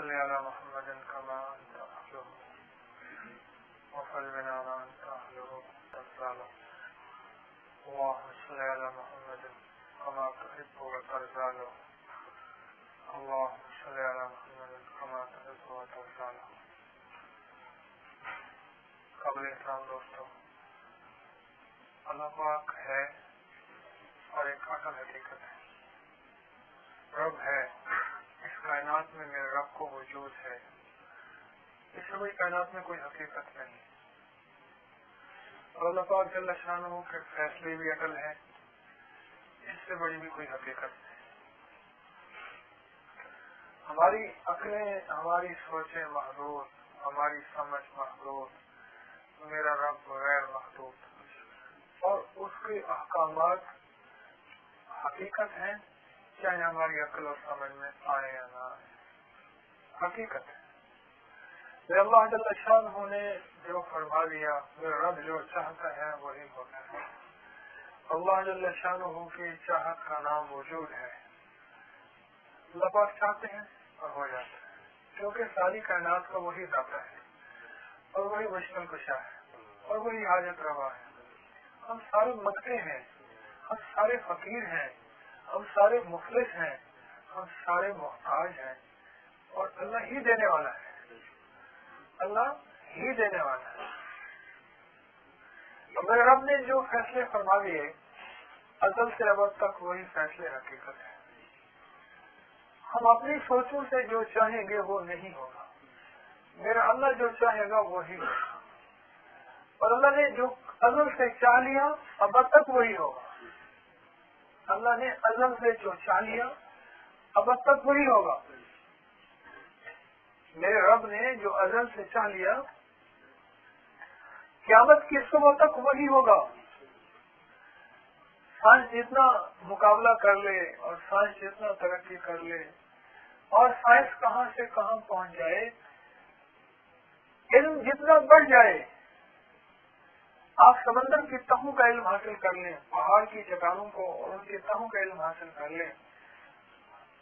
صل على محمد كما أنت أهله وصلنا على أنت أهله تفضل. اللهم صل على محمد كما تحب وترضى. اللهم صل على محمد كما تحب وترضى. قابل احترام دوستوں، اللہ پاک ہے اور ایک اصل حقیقت ہے. رب ہے، اس کائنات میں میرے رب کو وجود ہے. اس سے بڑی کائنات میں کوئی حقیقت نہیں. اور اللہ پاک جل شانہ کے فیصلے بھی اٹل ہے، اس سے بڑی بھی کوئی حقیقت نہیں. ہماری عقلیں، ہماری سوچیں محدود، ہماری سمجھ محدود. میرا رب غیر محدود اور اس کے احکامات حقیقت ہیں، چاہے ہماری عقل اور سمجھ میں آئے یا نہ آئے. حقیقت ہے. اللہ جل شانہ نے جو فرما دیا، میرا رب جو چاہتا ہے وہی ہوتا ہے. اللہ جل شانہ کی چاہت کا نام وجود ہے. اللہ پاک چاہتے ہیں اور ہو جاتا ہے، کیونکہ ساری کائنات کا وہی ذاتہ ہے اور وہی مشکل کشا ہے اور وہی حاجت روا ہے. ہم سارے مکتے ہیں، ہم سارے فقیر ہیں، ہم سارے مفلس ہیں، ہم سارے محتاج ہیں، اور اللہ ہی دینے والا ہے. اللہ ہی دینے والا ہے. میرے رب نے جو فیصلے فرما دیے ازل سے ابد تک وہی فیصلے حقیقت ہے. ہم اپنی سوچوں سے جو چاہیں گے وہ نہیں ہوگا. میرا اللہ جو چاہے گا وہی ہوگا. اور اللہ نے جو ازل سے چاہ لیا ابد تک وہی ہوگا. اللہ نے ازل سے جو چاہ لیا ابد تک وہی ہوگا. میرے رب نے جو ازل سے چاہ لیا قیامت کی صبح تک وہی ہوگا. سائنس جتنا مقابلہ کر لے اور سائنس جتنا ترقی کر لے اور سائنس کہاں سے کہاں پہنچ جائے، علم جتنا بڑھ جائے، آپ سمندر کی تہوں کا علم حاصل کر لیں، پہاڑ کی چٹانوں کو اور ان کی تہوں کا علم حاصل کر لیں،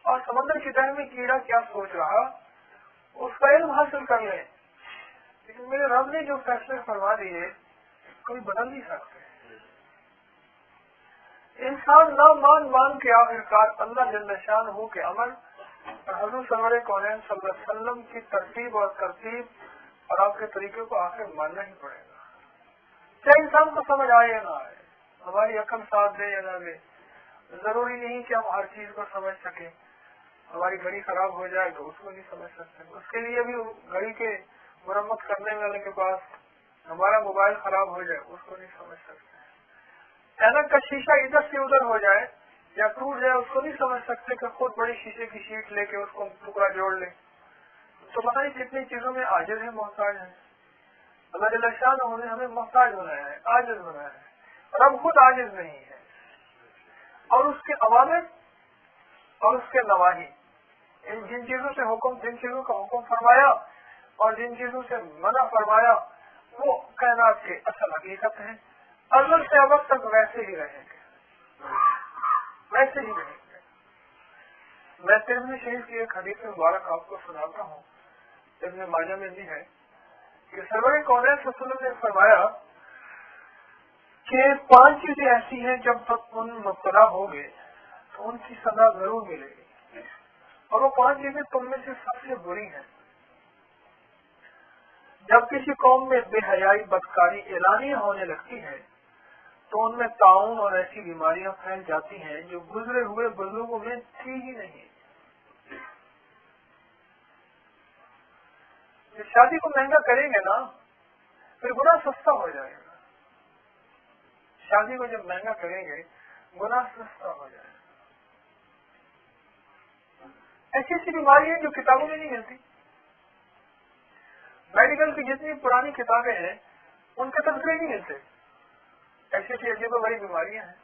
اور سمندر کی تہ میں کیڑا کیا سوچ رہا اس کا علم حاصل کر لیں، لیکن میرے رب نے جو فیصلے فرما دیے کوئی بدل نہیں سکتے. انسان نہ مان کے آخرکار اللہ جل شانہ کے امر اور حضور سرور کونین صلی اللہ علیہ وسلم کی ترتیب اور ترتیب اور آپ کے طریقے کو آخر ماننا ہی پڑے گا، چاہے انسان کو سمجھ آئے یا نہ آئے، ہماری عقل ساتھ دے یا نہ دے. ضروری نہیں کہ ہم ہر چیز کو سمجھ سکیں. ہماری گھڑی خراب ہو جائے تو اس کو نہیں سمجھ سکتے، اس کے لیے بھی گھڑی کے مرمت کرنے والے کے پاس ہمارا موبائل خراب ہو جائے اس کو نہیں سمجھ سکتے. اینک کا شیشہ ادھر سے ادھر ہو جائے یا ٹوٹ جائے اس کو نہیں سمجھ سکتے کہ خود بڑی شیشے کی شیٹ لے کے اس کو ٹکڑا جوڑ لے. تو پتہ نہیں کتنی چیزوں میں عاجز ہیں، محتاج ہیں. اللہ جل شانہ نے ہمیں محتاج بنایا ہے، عاجز بنایا ہے، اور اب خود عاجز نہیں ہے. اور اس کے اوامر اور اس کے نواہی، جن چیزوں سے حکم، جن چیزوں کا حکم فرمایا اور جن چیزوں سے منع فرمایا وہ کائنات کے اصل حقیقت ہیں. ازل سے ابد تک ویسے ہی رہیں گے، ویسے ہی رہیں گے. میں ترمذی شریف کی ایک حدیث مبارک آپ کو سناتا ہوں، ابن ماجہ میں بھی ہے کہ سرور کونین صلی اللہ علیہ وسلم نے فرمایا کہ 5 چیزیں ایسی ہیں جب تک ان مبتلا ہوگے تو ان کی سزا ضرور ملے گی، اور وہ 5 چیزیں تم میں سے سب سے بری ہیں. جب کسی قوم میں بے حیائی، بدکاری اعلانیہ ہونے لگتی ہے تو ان میں طاعون اور ایسی بیماریاں پھیل جاتی ہیں جو گزرے ہوئے بزرگوں میں تھی ہی نہیں. جب شادی کو مہنگا کریں گے نا پھر گناہ سستا ہو جائے گا. شادی کو جب مہنگا کریں گے گناہ سستا ہو جائے گا. ایسی ایسی بیماری ہیں جو کتابوں میں نہیں ملتی. میڈیکل کی جتنی پرانی کتابیں ہیں ان کے تذکرے نہیں ملتے. ایسی ایسی عجیب و غریب بیماریاں ہیں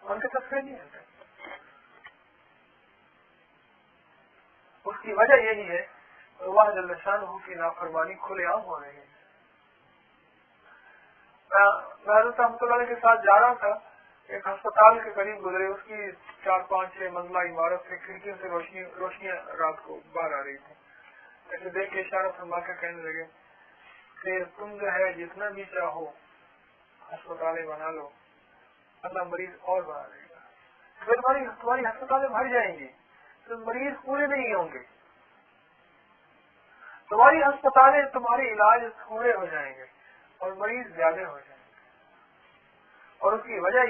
ان کے تذکرے نہیں ملتے. اس کی وجہ یہی ہے اللہ جل شانہ کی نافرمانی کھلے عام ہو رہی ہے. میں حضرت رحمۃ اللہ علیہ کے ساتھ جا رہا تھا ایک ہسپتال کے قریب گزرے، اس کی 4-5-6 منزلہ عمارت سے کھڑکیوں سے روشنیاں رات کو باہر آ رہی تھی. ایسے دیکھ کے اشارہ فرما کے کہنے لگے کہ تم جو ہے جتنا بھی چاہو ہسپتالیں بنا لو، اللہ مریض اور بنا دے گا. پھر تمہاری ہسپتالیں بھر جائیں گی تو مریض پورے نہیں ہوں گے. تمہاری ہسپتالیں، تمہارے علاج تھوڑے ہو جائیں گے اور مریض زیادہ ہو جائیں گے. اور اس کی وجہ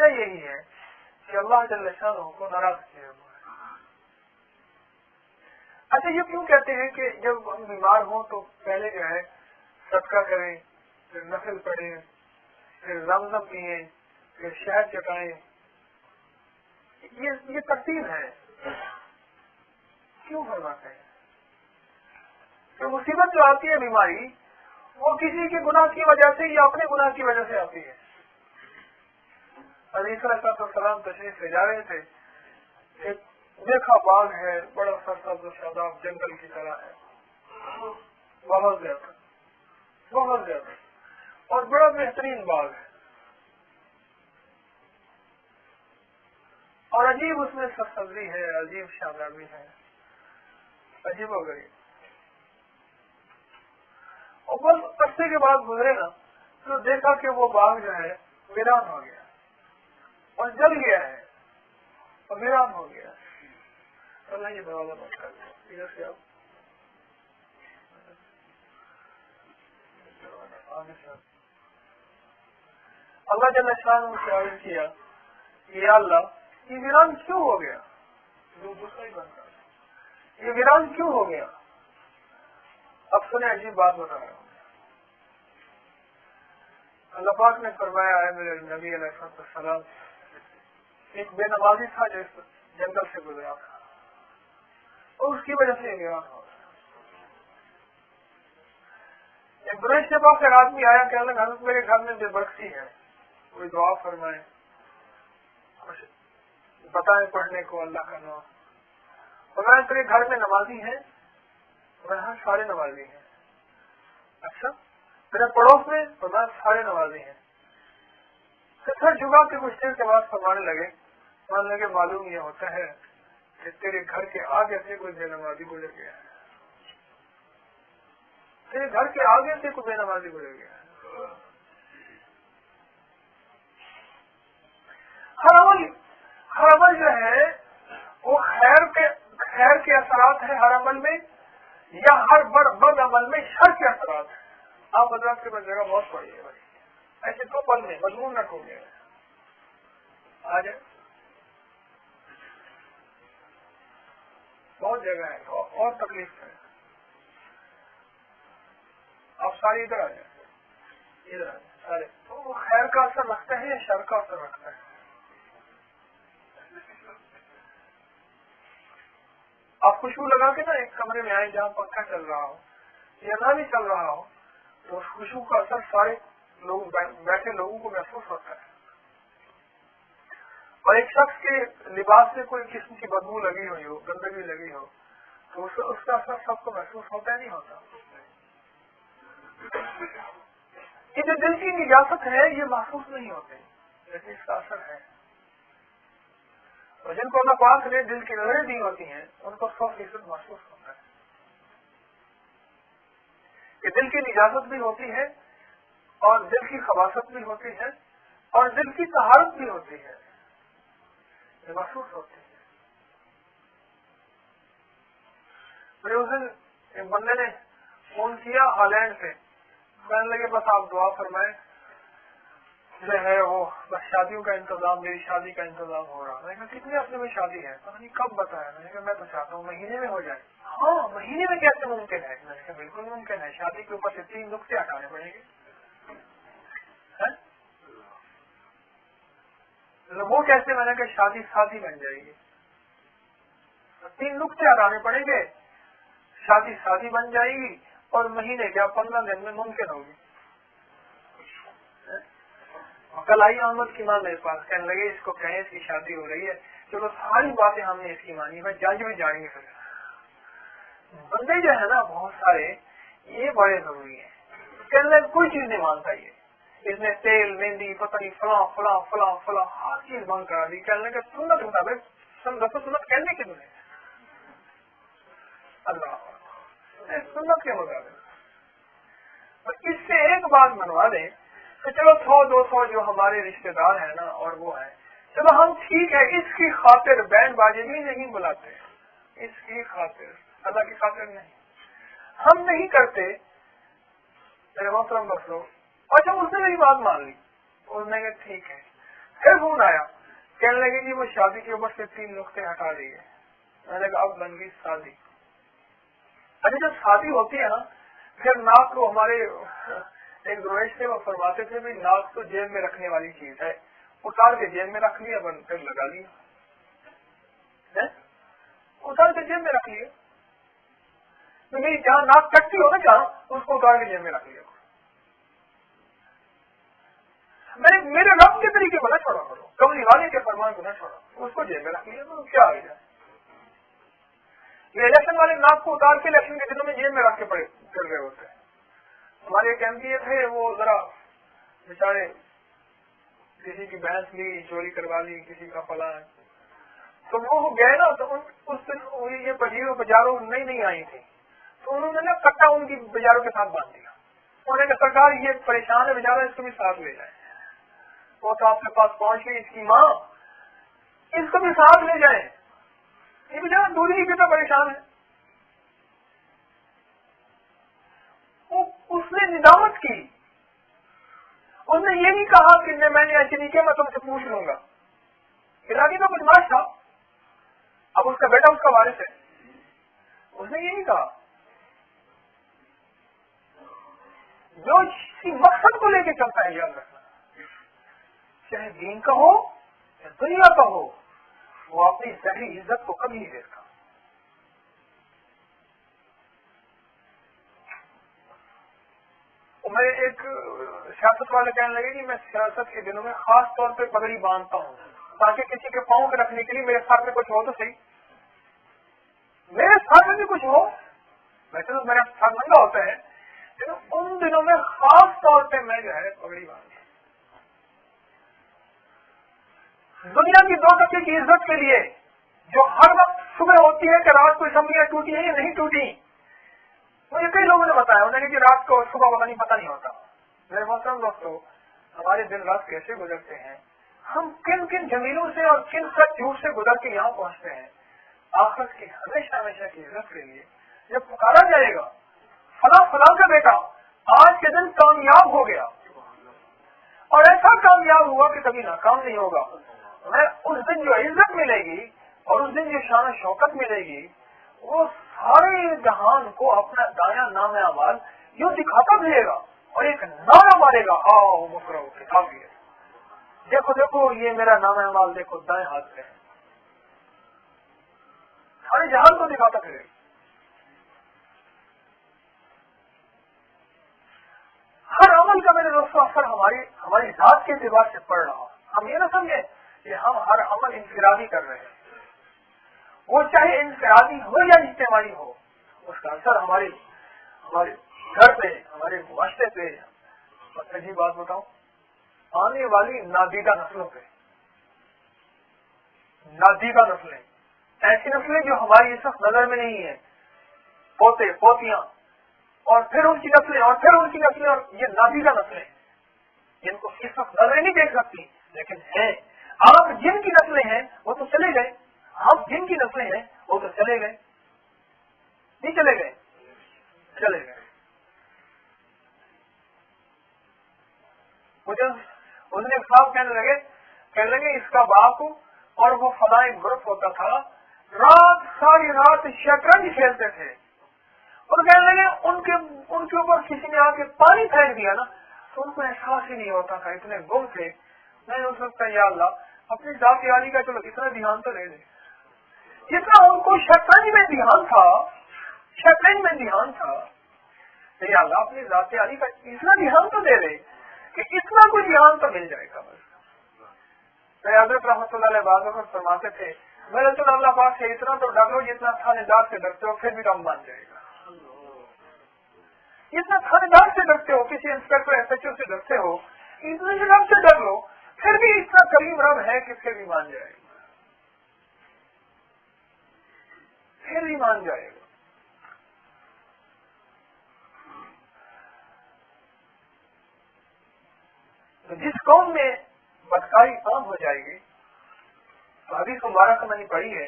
یہی ہے کہ اللہ جل شانہ کو ناراض کیا ہوا ہے. اچھا، یہ کیوں کہتے ہیں کہ جب ہم بیمار ہوں تو پہلے جو ہے صدقہ کریں، پھر نفل پڑھیں، پھر زمزم پیئیں، پھر شہد چٹائیں؟ یہ ترتیب ہے. کیوں فرماتے ہیں کہ مصیبت جو آتی ہے، بیماری، وہ کسی کے گناہ کی وجہ سے یا اپنے گناہ کی وجہ سے آتی ہے. علیہ السلام تشریف لے جا رہے تھے، ایک دیکھا باغ ہے، بڑا سرسبز و شاداب جنگل کی طرح ہے، بہت زیادہ اور بڑا بہترین باغ ہے، اور عجیب اس میں سرسبزی ہے، عجیب شادابی ہے، عجیب و غریب. اور بس عرصے کے بعد گزرے نا تو دیکھا کہ وہ باغ جو ہے ویران ہو گیا اور جل گیا ہے اور ویران ہو گیا. اللہ یہ دروازہ بند کر دیا، ادھر سے اللہ جل شانہ سے عرض کیا کہ یا اللہ یہ ویران کیوں ہو گیا؟ دوسرا ہی بند کر، یہ ویران کیوں ہو گیا؟ اب سنیں، عجیب بات بتا رہا ہوں. اللہ پاک نے فرمایا ہے میرے نبی علیہ السلام، ایک بے نمازی تھا جو اس جنگل سے گزرا تھا اور اس کی وجہ سے ویران ہو گیا. ایک برش کے پاس ایک آدمی آیا، کہنے لگا حضرت میرے گھر میں بے برکتی ہے، کوئی دعا فرمائے، کچھ بتائیں پڑھنے کو اللہ کا نام. فرمایا تیرے گھر میں نمازی ہیں؟ ہاں سارے نمازی ہیں. اچھا، میرے پڑوس میں؟ فرمایا سارے نمازی ہیں. پھر جمعہ کے کچھ دیر کے بعد فرمانے لگے معلوم یہ ہوتا ہے کہ تیرے گھر کے آگے سے کوئی بے نمازی گزر گیا ہے، تیرے گھر کے آگے سے کوئی بے نمازی گزر گیا ہے. ہر عمل جو ہے وہ خیر کے اثرات ہیں ہر عمل میں، یا ہر بد عمل میں شر کے اثرات ہیں. آپ حضرات کے پاس جگہ بہت پڑی ہے بھائی، ایسے تو پل میں مضمون نہ کھو گیا آ جائے، بہت جگہ ہے اور تکلیف ہے. آپ سارے ادھر آ جائیں، سارے. تو وہ خیر کا اثر رکھتا ہے یا شر کا اثر رکھتا ہے؟ آپ خوشبو لگا کے نا ایک کمرے میں آئے جہاں پنکھا چل رہا ہو یا نہ بھی چل رہا ہو، تو اس خوشبو کا اثر سارے لوگ بیٹھے لوگوں کو محسوس ہوتا ہے. اور ایک شخص کے لباس سے کوئی قسم کی بدبو لگی ہوئی ہو، گندگی لگی ہو، تو اس کا اثر سب کو محسوس ہوتا ہے نہیں ہوتا؟ یہ جو دل کی نجاست ہے یہ محسوس نہیں ہوتے، لیکن اس کا اثر ہے. اور جن کو اللہ پاک نے دل کی نظریں دی ہوتی ہیں ان کو 100% محسوس ہوتا ہے کہ دل کی نجاست بھی ہوتی ہے اور دل کی خباثت بھی ہوتی ہے اور دل کی طہارت بھی ہوتی ہے، یہ محسوس ہوتی ہے. مجھے اس دن ایک بندے نے فون کیا ہالینڈ سے، کہنے لگے بس آپ دعا فرمائیں، جو ہے وہ بس شادیوں کا انتظام، میری شادی کا انتظام ہو رہا. میں نے کہا کتنے ہفتے میں شادی ہے؟ پتہ نہیں کب بتایا. میں نے کہا میں تو چاہتا ہوں مہینے میں ہو جائے. ہاں مہینے میں کیسے ممکن ہے؟ میں نے کہا بالکل ممکن ہے، شادی کے اوپر سے 3 نقطے ہٹانے پڑیں گے. وہ کیسے؟ میں نے کہا شادی ساتھ ہی بن جائے گی. 3 نقطے ہٹانے پڑیں گے، شادی ساتھ ہی بن جائے گی اور مہینے کیا 15 دن میں ممکن ہوگی. کل آئی احمد کی ماں میرے پاس، کہنے لگے اس کو کہیں اس کی شادی ہو رہی ہے. چلو ساری باتیں ہم نے اس کی مانی، میں جج میں جائیں گے. پھر بندے جو ہے نا بہت سارے یہ بڑے ضروری ہیں. کہنے لگے کوئی چیز نہیں مانتا، اس نے تیل مہندی پتہ نہیں فلاں فلاں فلاں فلاں ہر چیز بند کرا دی. کہنے لگے سنت کے مطابق سنت کہنے کی تمہیں اللہ سنت کے مطابق. اس سے ایک بات منوا دیں کہ چلو 100-200 جو ہمارے رشتے دار ہیں نا اور وہ ہیں, چلو ہم ٹھیک ہے اس کی خاطر بینڈ باجے بھی نہیں بلاتے, اس کی خاطر, اللہ کی خاطر نہیں, ہم نہیں کرتے. میرے محترم بخشو, اچھا اس نے میری بات مان لی, اس نے کہا ٹھیک ہے. پھر فون آیا, کہنے لگے جی وہ شادی کے اوپر سے 3 نقطے ہٹا دیے. میں نے کہا اب بن گئی شادی. اچھا جب شادی ہوتی ہے نا پھر ناک کو ہمارے ایک درویش تھے وہ فرماتے تھے بھی ناک تو جیب میں رکھنے والی چیز ہے, اتار کے جیب میں رکھ لیا بن پھر لگا لیا, اتار کے جیب میں رکھ لیا. میری جہاں ناک کٹتی ہو نا جہاں اس کو اتار کے جیب میں رکھ لیا. میرے رب کے طریقے کو نہ چھوڑا کرو, کملی والے کے فرمان کو نہ چھوڑا, اس کو جیب میں رکھ لیا کرو, کیا آ جائے. یہ الیکشن والے ناک کو اتار کے الیکشن کے دنوں میں جیب میں رکھ کے پڑے پھر رہے ہوتے ہیں. ہمارے ایک ایم پی اے تھے, وہ ذرا بیچارے کسی کی بھینس لی, چوری کروا لی, کسی کا فلاں, تو وہ گئے نا تو اس دن یہ پجیروں بازاروں نہیں آئی تھی, تو انہوں نے نا کٹا ان کی بازاروں کے ساتھ باندھ دیا. انہوں نے کہا سرکار یہ پریشان ہے بیچارہ, اس کو بھی ساتھ لے جائیں. وہ تو آپ کے پاس پہنچ گئی, اس کی ماں, اس کو بھی ساتھ لے جائیں, یہ بیچارہ دوری ہی کتنا پریشان ہے. اس نے ندامت کی, اس نے یہ نہیں کہا کہ میں نے ایسے نہیں کیا, میں تم سے پوچھ لوں گا. علاقے کا بدماش تھا, اب اس کا بیٹا اس کا وارث ہے, اس نے یہ نہیں کہا. جو کسی مقصد کو لے کے چلتا ہے یاد رکھنا, چاہے دین کا ہو یا دنیا کا ہو, وہ اپنی ظاہری عزت کو کبھی نہیں دیکھتا. میں ایک سیاست والے کہنے لگے کہ میں سیاست کے دنوں میں خاص طور پہ پگڑی باندھتا ہوں تاکہ کسی کے پاؤں پہ رکھنے کے لیے میرے ساتھ میں کچھ ہو تو صحیح, میرے ساتھ میں بھی کچھ ہو. ویسے تو میرا ساتھ ننگا ہوتا ہے, لیکن ان دنوں میں خاص طور پہ میں جو ہے پگڑی باندھتا ہوں. دنیا کی 2 ٹکے کی عزت کے لیے جو ہر وقت صبح ہوتی ہے کہ رات کو اسمبلیاں ٹوٹی ہیں یا نہیں ٹوٹی, مجھے کئی لوگوں نے بتایا, انہوں نے کہ رات کو صبح پتہ نہیں ہوتا. میرے محترم دوستو, ہمارے دن رات کیسے گزرتے ہیں, ہم کن کن زمینوں سے اور کن سب جھوٹ سے گزر کے یہاں پہنچتے ہیں. آخرت کی ہمیشہ کی عزت کے لیے جب پکارا جائے گا فلاں کا بیٹا آج کے دن کامیاب ہو گیا, اور ایسا کامیاب ہوا کہ کبھی ناکام نہیں ہوگا, میں اس دن جو عزت ملے گی اور اس دن جو شان و شوکت ملے گی, وہ سارے جہان کو اپنا دایاں نام اعمال یوں دکھاتا بھیجے گا اور ایک نعرہ مارے گا, آؤ مکرو کتاب ہے, دیکھو یہ میرا نام اعمال دیکھو دائیں ہاتھ میں, سارے جہان کو دکھاتا پھرے گا. ہر عمل کا میرے دوستوں اثر ہماری ذات کے اعتبار سے پڑ رہا. ہم یہ نہ سمجھیں کہ ہم ہر عمل انفرادی کر رہے ہیں, وہ چاہے انفرادی ہو یا اجتماعی ہو, اس کا اثر ہمارے گھر پہ, ہمارے معاشرے پہ. عجیب بات بتاؤں, آنے والی نادیدہ نسلوں پہ, نادیدہ نسلیں, ایسی نسلیں جو ہماری اس وقت نظر میں نہیں ہیں, پوتے پوتیاں, اور پھر ان کی نسلیں اور پھر ان کی نسلیں, اور یہ نادیدہ نسلیں جن کو اس وقت نظریں نہیں دیکھ سکتی لیکن ہیں. آپ جن کی نسلیں ہیں وہ تو چلے گئے, ہم جن کی نسلیں ہیں وہ تو چلے گئے, نہیں چلے گئے, چلے گئے. مجھے اس نے صاحب کہنے لگے اس کا باپ اور وہ فلاں گروپ ہوتا تھا, ساری رات شطرنج کھیلتے تھے, اور کہنے لگے ان کے اوپر کسی نے آ کے پانی پھینک دیا نا تو ان کو احساس ہی نہیں ہوتا تھا, اتنے گم تھے. میں نے سوچتا یا اللہ اپنی ذات عالی کا چلو اتنا دھیان تو لے لے, جتنا ان کو شطرنج میں دھیان تھا, یا اللہ اپنی ذات عالی کا اتنا دھیان تو دے دے کہ اتنا کوئی دھیان تو مل جائے گا. بس حضرت رحمۃ اللہ علیہ بعض وقت فرماتے تھے, میرے تو اللہ پاک سے اتنا تو ڈر لو جتنا تھانے دار سے ڈرتے ہو, پھر بھی کام بن جائے گا. جتنا تھانے دار سے ڈرتے ہو, کسی انسپیکٹر ایس ایچ او سے ڈرتے ہو, اتنے سے رب سے ڈر لو، پھر بھی اتنا کریم رب ہے کہ پھر بھی مان جائے گا، پھر بھی مان جائے گا۔ تو جس قوم میں بدکاری عام ہو جائے گی، تو حدیث مبارکہ میں نے پڑھی ہے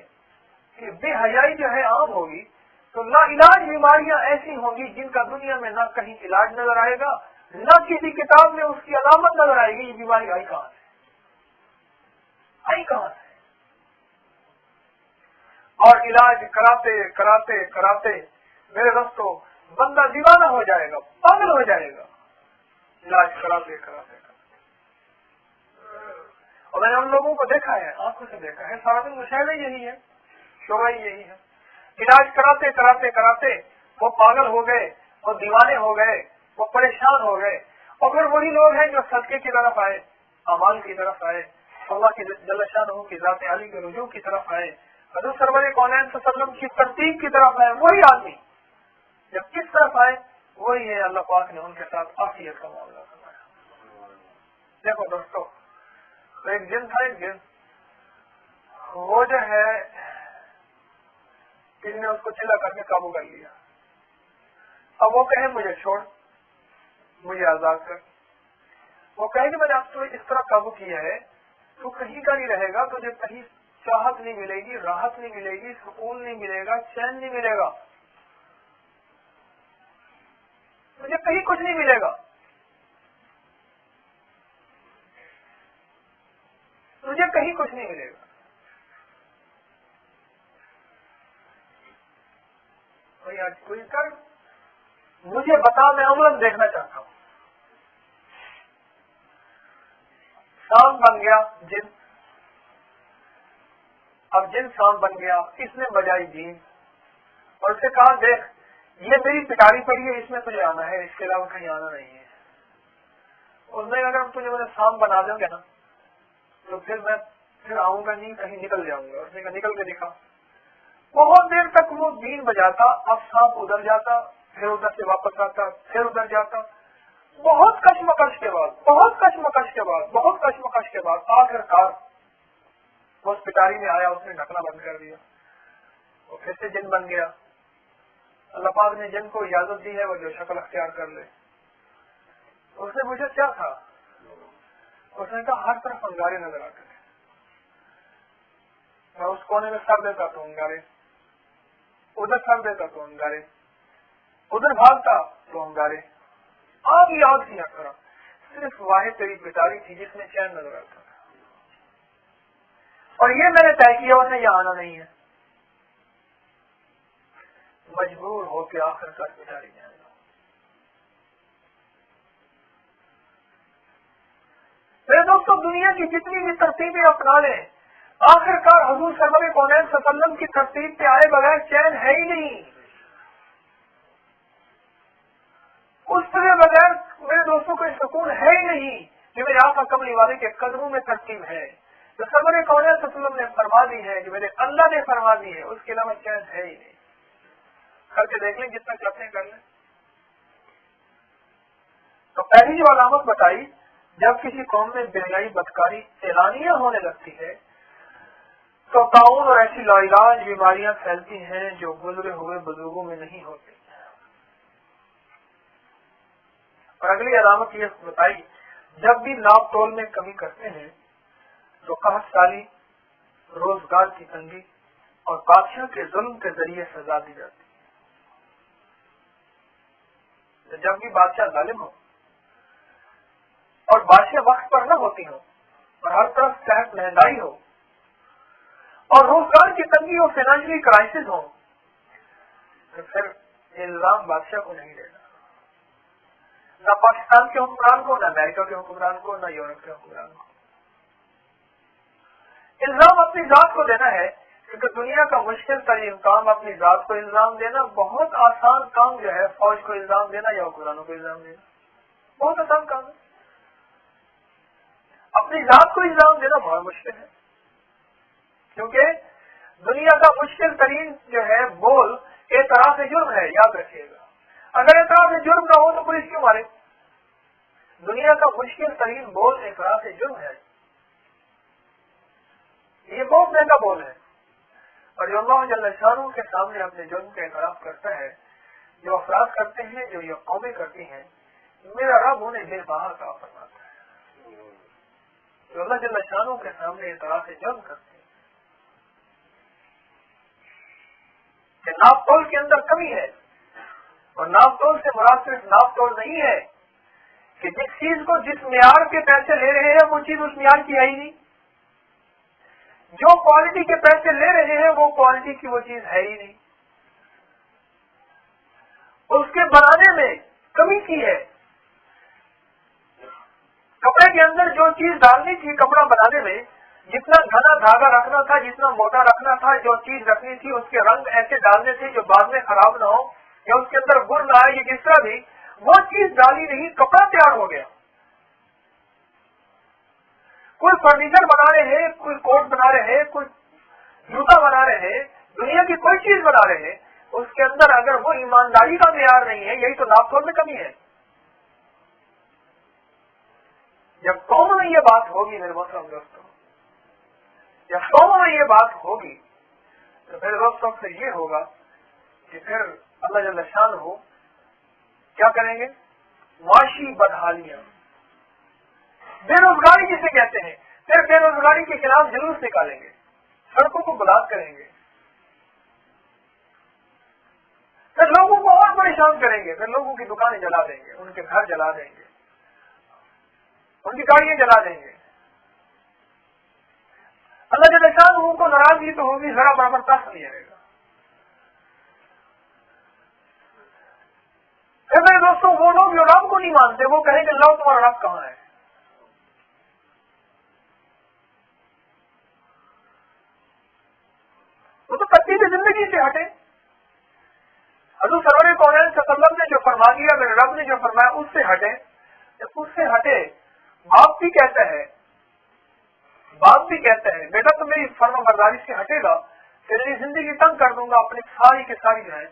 کہ بے حیائی جو ہے عام ہوگی، تو لا علاج بیماریاں ایسی ہوں گی جن کا دنیا میں نہ کہیں علاج نظر آئے گا، نہ کسی کتاب میں اس کی علامت نظر آئے گی۔ یہ بیماری آئی کہاں سے، آئی کہاں سے؟ اور علاج کراتے کراتے کراتے میرے دوستوں بندہ دیوانہ ہو جائے گا، پاگل ہو جائے گا، علاج کراتے کراتے۔ اور میں نے ان لوگوں کو دیکھا ہے، آنکھوں سے دیکھا ہے، سارا دن مشاہدہ یہی ہے، شعبہ یہی ہے، علاج کراتے کراتے کراتے وہ پاگل ہو گئے، وہ دیوانے ہو گئے، وہ پریشان ہو گئے، اور پھر وہی لوگ ہیں جو صدقے کی طرف آئے، اعمال کی طرف آئے، اللہ کی جل شانہ کی ذات علی کے رجوع کی طرف آئے، حضرت سرور کونین صلی اللہ علیہ وسلم کی ترتیب کی طرف آئے، وہی آدمی جب کس طرف آئے وہی ہے، اللہ پاک نے ان کے ساتھ عافیت کا معاملہ کروایا۔ دیکھو دوستو، ایک جن تھا، ایک جن وہ جو ہے کسی نے اس کو چلا کر کے قابو کر لیا۔ اب وہ کہے مجھے چھوڑ، مجھے آزاد کر، وہ کہے کہ میں نے اب تو اس طرح قابو کیا ہے، تو کہیں کا نہیں رہے گا، تجھے کہیں چاہت نہیں ملے گی، راحت نہیں ملے گی، سکون نہیں ملے گا، چین نہیں ملے گا، مجھے کہیں کچھ نہیں ملے گا، مجھے کہیں کچھ نہیں ملے گا۔ آج کوئی کر مجھے بتا، میں عملاً دیکھنا چاہتا ہوں۔ سام بن گیا جن، اب جن سام بن گیا، اس نے بجائی جین اور اسے کہا دیکھ یہ میری پٹاری پڑی ہے، اس میں تجھے آنا ہے، اس کے علاوہ کہیں آنا نہیں ہے۔ اس نے اگر تجھے سام بنا دیں گے نا تو پھر آؤں گا نہیں، کہیں نکل جاؤں گا۔ اس نے کہا نکل کے دکھا۔ بہت دیر تک وہ بین بجاتا، اب سانپ ادھر جاتا، پھر ادھر سے واپس آتا، پھر ادھر جاتا، بہت کشمکش کے بعد بہت کشمکش کے بعد بہت کشمکش کے بعد آخر کار وہ اس پٹاری میں آیا، اس نے ڈھکنا بند کر دیا، وہ پھر سے جن بن گیا۔ اللہ پاک نے جن کو اجازت دی ہے وہ جو شکل اختیار کر لے۔ اس نے مجھے کیا تھا، اس نے کہا ہر طرف انگارے نظر آتے تھے، میں اس کونے میں سر دیتا تو انگارے، ادھر سر دیتا تو انگارے، ادھر بھاگتا تو انگارے، آگ ہی آگ تھی ہر طرف، صرف واحد تیری پٹاری تھی جس میں چین نظر آتا تھا۔ اور یہ میں نے طے کیا انہیں یہ آنا نہیں ہے، مجبور ہو کے آخر کار پٹاری جائے گا۔ میرے دوستوں دنیا کی جتنی بھی ترتیبیں اپنا لیں، آخر کار حضور سرور کونین صلی اللہ علیہ وسلم کی ترتیب پہ آئے بغیر چین ہے ہی نہیں، اس طرح بغیر میرے دوستوں کو سکون ہے ہی نہیں جو میرے آقا کملی والے کے قدموں میں ترتیب ہے، جو سرور کونین صلی اللہ علیہ وسلم نے فرما دی ہے، جو میرے اللہ نے فرما دی ہے، اس کے علاوہ چین ہے ہی نہیں۔ کر کے دیکھ لیں، جتنا چاہتے ہیں کر لیں۔ تو پہلی جو علامت بتائی، جب کسی قوم میں بے حیائی بدکاری اعلانیہ ہونے لگتی ہے تو تعاون اور ایسی لاعلاج بیماریاں پھیلتی ہیں جو گزرے ہوئے بزرگوں میں نہیں ہوتی۔ اور اگلی علامت یہ بتائی، جب بھی ناپ تول میں کمی کرتے ہیں تو قحط سالی، روزگار کی تنگی اور بادشاہ کے ظلم کے ذریعے سزا دی جاتی ہے۔ جب بھی بادشاہ ظالم ہو اور بادشاہ وقت پر نہ ہوتی ہو اور ہر طرف قحط مہنگائی ہو اور روزگار کی تنگی اور فائنینشلی کرائسس ہو تو پھر الزام بادشاہ کو نہیں دینا، نہ پاکستان کے حکمران کو، نہ امریکہ کے حکمران کو، نہ یورپ کے حکمران کو۔ الزام اپنی ذات کو دینا ہے، کیونکہ دنیا کا مشکل ترین کام اپنی ذات کو الزام دینا، بہت آسان کام جو ہے فوج کو الزام دینا یا حکمرانوں کو الزام دینا، بہت آسان کام ہے۔ اپنی ذات کو الزام دینا بہت مشکل ہے، کیونکہ دنیا کا مشکل ترین جو ہے بول اعتراف جرم ہے، یاد رکھیے گا۔ اگر اعتراف جرم نہ ہو تو پولیس کیوں مارے؟ دنیا کا مشکل ترین بول اقرار جرم ہے. یہ بہت مہنگا بول ہے. اور جو اللہ جل شانہ کے سامنے اپنے جرم کا اعتراف کرتا ہے، جو افراد کرتے ہیں، جو یہ قومیں کرتی ہیں، میرا رب انہیں بے بہا کا فرماتا ہے. جو اللہ جل شانہ کے سامنے اعتراف جرم کرتے ہیں کہ ناپ تول کے اندر کمی ہے. اور ناپ تول سے مراد صرف ناپ تول نہیں ہے کہ جس چیز کو جس معیار کے پیسے لے رہے ہیں وہ چیز اس معیار کی ہے ہی نہیں. جو کوالٹی کے پیسے لے رہے ہیں وہ کوالٹی کی وہ چیز ہے ہی نہیں. اس کے بنانے میں کمی کی ہے. کپڑے کے اندر جو چیز ڈالنی تھی کپڑا بنانے میں، جتنا گھنا دھاگا رکھنا تھا، جتنا موٹا رکھنا تھا، جو چیز رکھنی تھی اس کے رنگ ایسے ڈالنے تھے جو بعد میں خراب نہ ہو یا اس کے اندر گر نہ آئے، یہ جس طرح بھی وہ چیز ڈالی نہیں، کپڑا تیار ہو گیا. کوئی فرنیچر بنا رہے ہیں، کوئی کوٹ بنا رہے ہیں، کوئی جوتا بنا رہے ہیں، دنیا کی کوئی چیز بنا رہے ہیں، اس کے اندر اگر وہ ایمانداری کا معیار نہیں ہے، یہی تو ناپ تول میں کمی ہے. جب قوم میں یہ بات ہوگی میرے محترم دوستوں، جب قوم میں یہ بات ہوگی تو میرے دوستوں سے یہ ہوگا کہ پھر اللہ جل شانہ کیا کریں گے؟ معاشی بدحالیاں، بے روزگاری جسے کہتے ہیں، پھر بے روزگاری کے خلاف جلوس نکالیں گے، سڑکوں کو بلاک کریں گے، پھر لوگوں کو اور پریشان کریں گے، پھر لوگوں کی دکانیں جلا دیں گے، ان کے گھر جلا دیں گے، ان کی گاڑیاں جلا دیں گے. اللہ جل شانہ کو ناراضگی تو ہوگی، ذرا برابر ترس نہیں آئے گا. پھر میرے دوستوں وہ لوگ جو رب کو نہیں مانتے وہ کہیں گے لو تمہارا رب کہاں ہے؟ وہ تو ترتیب زندگی سے ہٹے. حضور سرور کونین صلی اللہ علیہ وسلم نے جو فرما دیا، میرے رب نے جو فرمایا اس سے ہٹے. جب اس سے ہٹے، باپ بھی کہتا ہے بیٹا تو میری فرما برداری سے ہٹے گا، تیری زندگی تنگ کر دوں گا. اپنی ساری کی ساری جو ہے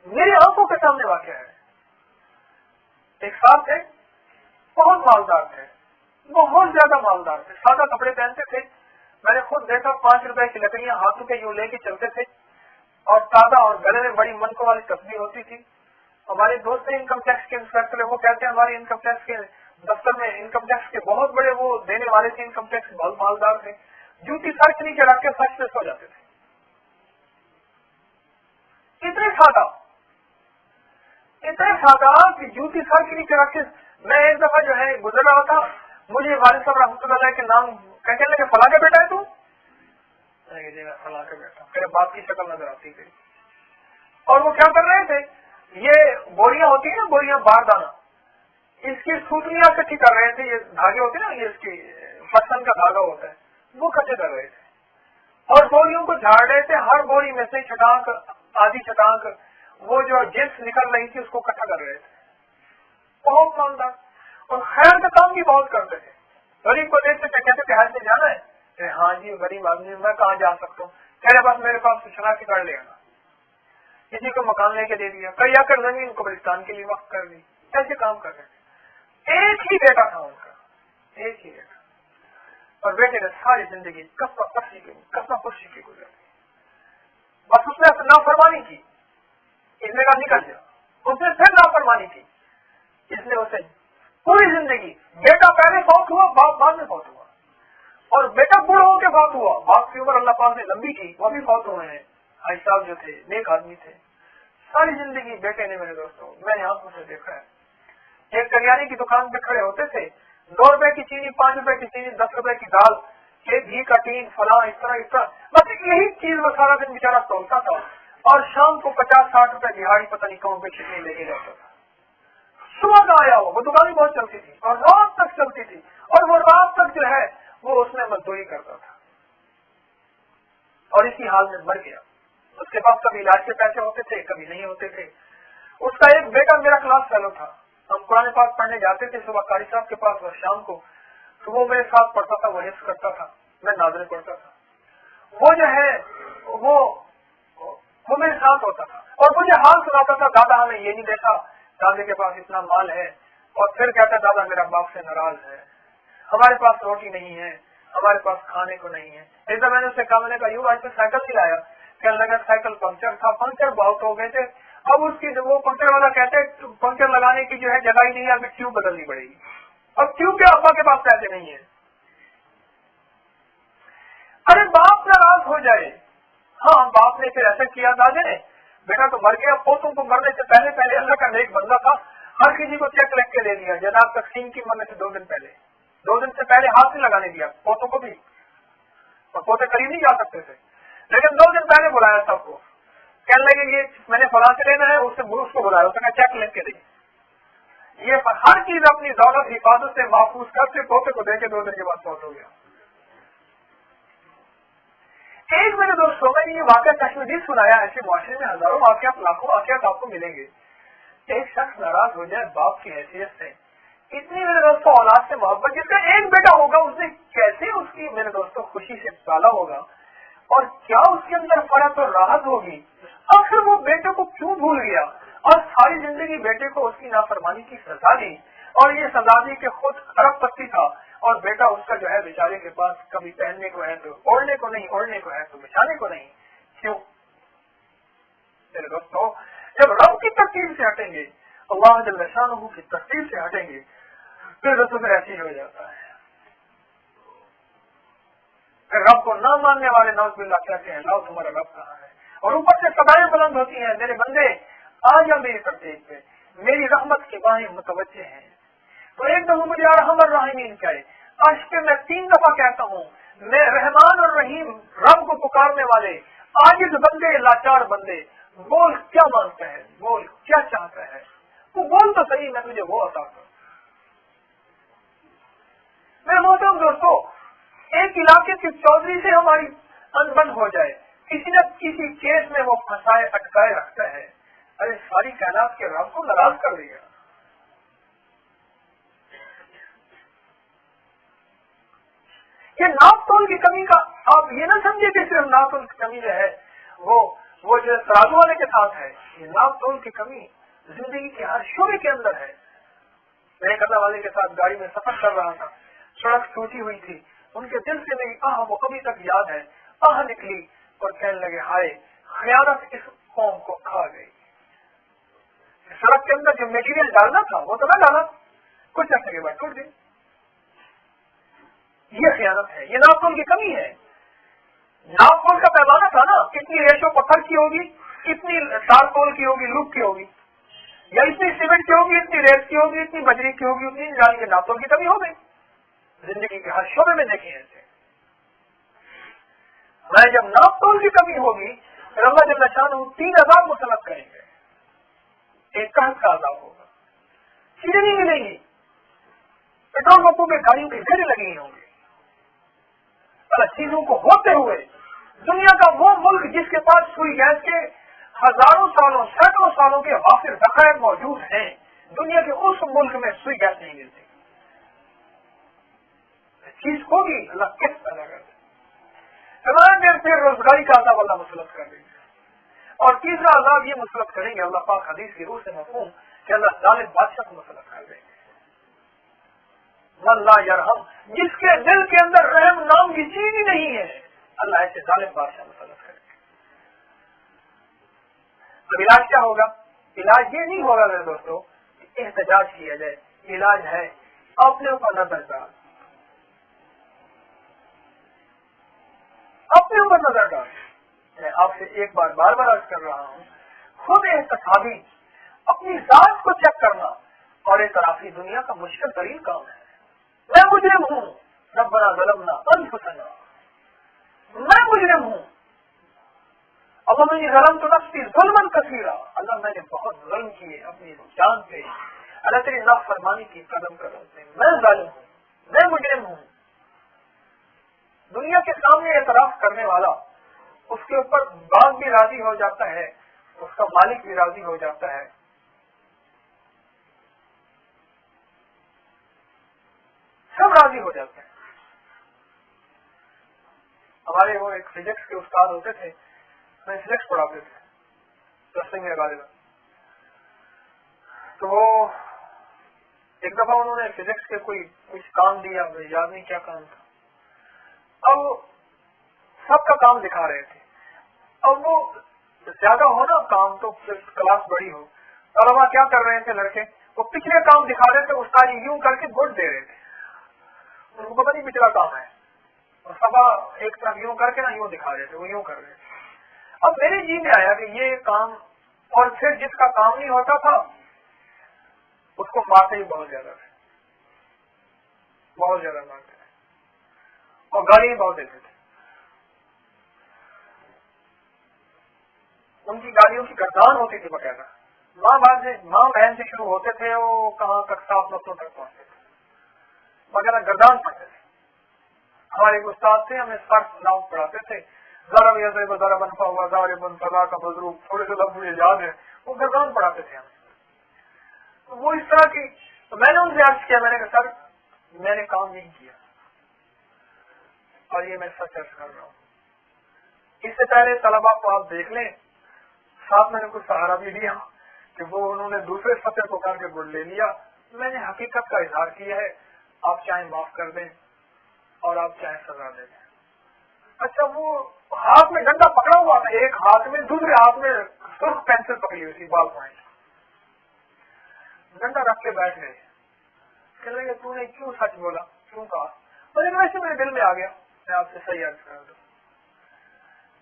میری آنکھوں کے سامنے واقع ہے. ایک صاحب تھے، بہت مالدار تھے، بہت زیادہ مالدار تھے، سادہ کپڑے پہنتے تھے. میں نے خود دیکھا 5 روپے کی لکڑیاں ہاتھوں کے یوں لے کے چلتے تھے اور تازہ، اور گلے میں بڑی منکوں والی تسبیح ہوتی تھی. ہمارے دوست انکم ٹیکس کے انسپیکٹر، وہ کہتے ہیں ہمارے انکم ٹیکس کے دفتر میں انکم ٹیکس کے بہت بڑے وہ دینے والے تھے، انکم ٹیکس بہت مالدار تھے. جوتی سر کے نیچے رکھ کے سچ سے سو جاتے تھے. اتنے سادہ کہ جوتی سر کے نیچے رکھ کے. میں ایک دفعہ جو ہے گزر رہا تھا، مجھے والد صاحب رحمۃ اللہ علیہ کے نام کہنے لگے فلاں کا بیٹا ہے تو فلاں کا بیٹا. میرے باپ کی شکل نظر آتی تھی. اور وہ کیا کر رہے تھے، یہ بوریاں ہوتی ہیں نا، بوریاں بار دانا، اس کی سوتنیاں اکٹھی کر رہے تھے. یہ دھاگے ہوتے ہیں نا، یہ اس کی پسند کا دھاگا ہوتا ہے، وہ اکٹھے کر رہے تھے اور بوریوں کو جھاڑ رہے تھے. ہر بوری میں سے چھٹانک، آدھی چھٹانک وہ جو جنس نکل رہی تھی اس کو اکٹھا کر رہے تھے. بہت مالدار، اور خیر کا کام بھی بہت کرتے تھے. غریب کو دیکھتے تھے، کہتے تھے حج میں جانا ہے؟ کہ ہاں جی غریب آدمی میں کہاں جا سکتا ہوں؟ کہہ رہے بس میرے پاس شناختی کارڈ لے آنا. کسی کو مکان لے کے دے دیا، کئی آ کر زمین قبرستان کے لیے وقف کر دی. ایسے کام کر رہے تھے. ایک ہی بیٹا تھا ان کا، ایک ہی بیٹا، اور بیٹے نے ساری زندگی کسمہ پرسی کی گزر دی. بس اس نے نافرمانی کی، اس نے کہا نکل جا. اس نے پھر نافرمانی کی، اس نے اسے پوری زندگی، بیٹا پہلے فوت ہوا، باپ بعد میں فوت ہوا، اور بیٹا بوڑھا ہو کے فوت ہوا. باپ کی عمر اللہ پاک نے لمبی کی، وہ بھی فوت ہوئے ہیں. بھائی صاحب جو تھے نیک آدمی تھے. ساری زندگی بیٹے نے، میرے دوستوں میں نے آنکھوں سے دیکھا ہے، ایک کریانے کی دکان پہ کھڑے ہوتے تھے، 2 روپے کی چینی، 5 روپے کی چینی، 10 روپے کی دال، گھی کا ٹین، فلاں، اس طرح بس یہی چیز وہ سارا دن بیچارہ تولتا تھا. اور شام کو 50-60 روپے دہاڑی پتہ نہیں کہاں پہ کتنے لے کے جاتا تھا. صبح کا آیا وہ دکان بھی بہت چلتی تھی اور رات تک چلتی تھی، اور وہ رات تک جو ہے وہ اس میں مزدوری کرتا تھا اور اسی حال میں مر گیا. اس کے پاس کبھی علاج کے پیسے ہوتے تھے، کبھی نہیں ہوتے تھے. اس کا ایک بیٹا میرا کلاس فیلو تھا. ہم قرآن پاک پڑھنے جاتے تھے صبح قاری صاحب کے پاس، اور شام کو تو وہ میرے ساتھ پڑھتا تھا، وہ حفظ کرتا تھا، میں ناظریں پڑھتا تھا. وہ جو ہے وہ میرے ساتھ ہوتا تھا اور مجھے حال سناتا تھا، دادا ہمیں یہ نہیں دیکھا، دادے کے پاس اتنا مال ہے، اور پھر کہتا ہے دادا میرا باپ سے ناراض ہے, ہمارے پاس روٹی نہیں ہے, ہمارے پاس کھانے کو نہیں ہے. ایک دفعہ میں نے اسے کہا, میں نے کہا یوں آج تو سائیکل نہیں لایا, کہنے لگا سائیکل پنکچر تھا, پنکچر بہت ہو گئے تھے, اب اس کی وہ پنکچر والا کہتے ہیں پنکچر لگانے کی جو ہے جگہ ہی نہیں ہے, ابھی ٹیوب بدلنی پڑے گی. اب ٹیوب کے ابا کے پاس پیسے نہیں ہے. ارے باپ ناراض ہو جائے, ہاں باپ نے پھر ایسا کیا دادے نے, بیٹا تو مر گیا, پوتوں کو مرنے سے پہلے پہلے اللہ کا نیک بندہ تھا, ہر کسی کو چیک لکھ کے دے دیا, جناب تقسیم کی مرنے سے 2 دن پہلے ہاتھ نہیں لگانے دیا پوتوں کو بھی, اور پوتے قریب نہیں جا سکتے تھے, لیکن 2 دن پہلے بلایا سب کو, کہنے لگے یہ میں نے فلاں سے لینا ہے, اس کو بلایا, اس نے کہا چیک لکھ کے دیں. یہ ہر چیز اپنی دولت حفاظت سے محفوظ کر کے پوتے کو دے کے 2 دن کے بعد فوت ہو گیا. ایک میرے دوستوں میں یہ واقعہ کشمیری سنایا, ایسے معاشرے میں ہزاروں واقعات لاکھوں واقعات آپ کو ملیں گے. ایک شخص ناراض ہو جائے باپ کی حیثیت سے, اتنی میرے دوستوں اولاد سے محبت, جس کا ایک بیٹا ہوگا اس نے کیسے اس کی میرے دوستوں خوشی سے پالا ہوگا, اور کیا اس کے اندر فرحت اور راحت ہوگی. آخر وہ بیٹے کو کیوں بھول گیا اور ساری زندگی بیٹے کو اس کی نافرمانی کی سزا دی, اور یہ سزا دی کہ خود ارب پتی تھا, اور بیٹا اس کا جو ہے بیچارے کے پاس کبھی پہننے کو ہے تو اوڑھنے کو نہیں, اوڑھنے کو ہے تو بچھانے کو نہیں. کیوں میرے دوستوں, جب رب کی ترتیب سے ہٹیں گے, اللہ جل شانہ کی ترتیب سے ہٹیں گے, پھر رسول ایسی ہو جاتا ہے. پھر رب کو نہ ماننے والے نوز باللہ کہتے ہیں لاؤ تمہارا رب کہاں ہے, اور اوپر سے سدائیں بلند ہوتی ہیں, میرے بندے آ جا میری ترتیب پہ, میری رحمت کی باہیں متوجہ ہیں. تو ایک دفعہ مجھے ارحم الراحمین کہے, آج کے میں 3 دفعہ کہتا ہوں, میں رحمان اور رحیم رب کو پکارنے والے عاجز بندے, لاچار بندے, بول کیا مانگتا ہے, بول کیا چاہتا ہے, تو بول تو صحیح, میں تجھے وہ عطا کروں. میرے محترم دوستو, ایک علاقے کے چودھری سے ہماری انبن ہو جائے, کسی نہ کسی کیس میں وہ پھنسائے اٹکائے رکھتا ہے, ارے ساری کائنات کے رب کو ناراض کر دیا. یہ ناپ تول کی کمی کا آپ یہ نہ سمجھے کہ صرف ناپ تول کی کمی جو ہے وہ جو ترازو والے کے ساتھ ہے, یہ ناپ تول کی کمی زندگی کے ہر شعبے کے اندر ہے. میں ایک اللہ والے کے ساتھ گاڑی میں سفر کر رہا تھا, سڑک ٹوٹی ہوئی تھی, ان کے دل سے میری وہ ابھی تک یاد ہے, نکلی اور کہنے لگے ہائے خیانت اس قوم کو کھا گئی. سڑک کے اندر جو میٹیریل ڈالنا تھا وہ تو نہ ڈالا, کچھ عرصے کے بعد ٹوٹ گئی. یہ خیانت ہے, یہ ناپتول کی کمی ہے. ناپتول کا پیمانہ تھا نا, کتنی ریشو پتھر کی ہوگی, اتنی تارپول کی ہوگی, لوپ کی ہوگی, یا اتنی سیمنٹ کی ہوگی, اتنی ریت کی ہوگی, اتنی بجری کی ہوگی, اتنی جان کے ناپتول کی کمی ہو گئی. زندگی کے ہر شعبے میں دیکھیں ایسے. میں جب ناپتول کی کمی ہوگی پھر اللہ جل شانہ 3 عذاب مسلط کریں گے. ایک قحط کا عذاب ہوگا, چیزیں نہیں ملیں گی, پیٹرول پمپوں میں گاڑیوں کی بھیڑیں لگی ہوں گی. چیزوں کو ہوتے ہوئے دنیا کا وہ ملک جس کے پاس سوئی گیس کے ہزاروں سالوں سینکڑوں سالوں کے وافر ذخائر موجود ہیں, دنیا کے اس ملک میں سوئی گیس نہیں ملتی. چیز ہوگی اللہ کس پیدا کر دے, پھر روزگاری کا عذاب اللہ مسلط کر دیں گے. اور تیسرا عذاب یہ مسلط کریں گے, اللہ پاک حدیث کی روح سے مفہوم کہ اللہ ظالم بادشاہ کو مسلط کر دیں گے. من لا یرحم, جس کے دل کے اندر رحم نام کی چیز ہی نہیں ہے, اللہ ایسے ظالم بادشاہ مسلط کرے گا. اب علاج کیا ہوگا؟ علاج یہ نہیں ہوگا میرے دوستوں احتجاج کیا جائے, علاج ہے اپنے اوپر نظر ڈال, اپنے اوپر نظر ڈال. میں آپ سے ایک بار بار بار عرض کر رہا ہوں, خود احتسابی اپنی ذات کو چیک کرنا اور اعترافی دنیا کا مشکل ترین کام ہے. میں مجرم ہوں, ربنا ظلمنا انفسنا, میں مجرم ہوں. اب میں ظلم تو نفسی ظلم کثیرا, اللہ میں نے بہت ظلم کیے اپنی جان پہ, اللہ تیری نافرمانی کی قدم قدم سے میں ظالم ہوں, میں مجرم ہوں. دنیا کے سامنے اعتراف کرنے والا اس کے اوپر باغ بھی راضی ہو جاتا ہے, اس کا مالک بھی راضی ہو جاتا ہے. سب راضی ہو جاتے ہیں. ہمارے وہ ایک فزکس کے استاد ہوتے تھے, میں فزکس پڑھاتے تھے 10ویں میں غالباً. تو وہ ایک دفعہ انہوں نے فزکس کے کوئی کچھ کام دیا، مجھے یاد نہیں کیا کام تھا، اب سب کا کام دکھا رہے تھے، اب وہ زیادہ ہو نا کام تو کلاس بڑی ہو، طلبا کیا کر رہے تھے لڑکے، وہ پچھلے کام دکھا رہے تھے، استاد یوں کر کے گوٹ دے رہے تھے، ان کو پتہ نہیں پچھلا کام ہے، اور سبا ایک طرف یوں کر کے نا یوں دکھا رہے تھے، وہ یوں کر رہے تھے۔ اب میرے جی میں آیا کہ یہ کام، اور پھر جس کا کام نہیں ہوتا تھا اس کو مارتے ہی بہت زیادہ تھے، بہت زیادہ مارتے تھے، اور گالی بہت دیتے تھے، ان کی گالیوں کی گردان ہوتی تھی باقاعدہ، ماں بہن سے شروع ہوتے تھے، وہ کہاں تک صاف نسلوں تک پہنچتے تھے، باقاعدہ گردان پڑتے تھے۔ ہمارے ایک استاد تھے، ہمیں صرف نام پڑھاتے تھے، ضرب یا ذرا بنفا ہوا ضارب فضا کا بزرگ، تھوڑے سے لفظ مجھے یاد ہے، وہ گردان پڑھاتے تھے ہمیں، تو وہ اس طرح کی، تو میں نے ان سے عرض کیا، میں نے کہا سر میں نے کام نہیں کیا، اور یہ میں سچ عرض کر رہا ہوں، اس سے پہلے طلبا کو آپ دیکھ لیں، ساتھ میں نے کچھ سہارا بھی دیا کہ وہ انہوں نے دوسرے سطح کو کر کے گڑ لے لیا، میں نے حقیقت کا اظہار کیا ہے، آپ چاہیں معاف کر دیں اور آپ چاہیں سزا دے دیں۔ اچھا وہ ہاتھ میں ڈنڈا پکڑا ہوا تھا، ایک ہاتھ میں، دوسرے ہاتھ میں سرخ پینسل پکڑی ہوئی تھی، بال پوائنٹ، ڈنڈا رکھ کے بیٹھ گئے، کہنے لگے تو نے کیوں سچ بولا، کیوں کہا، لیکن ویسے میرے دل میں آ گیا میں آپ سے صحیح عرض کر دوں،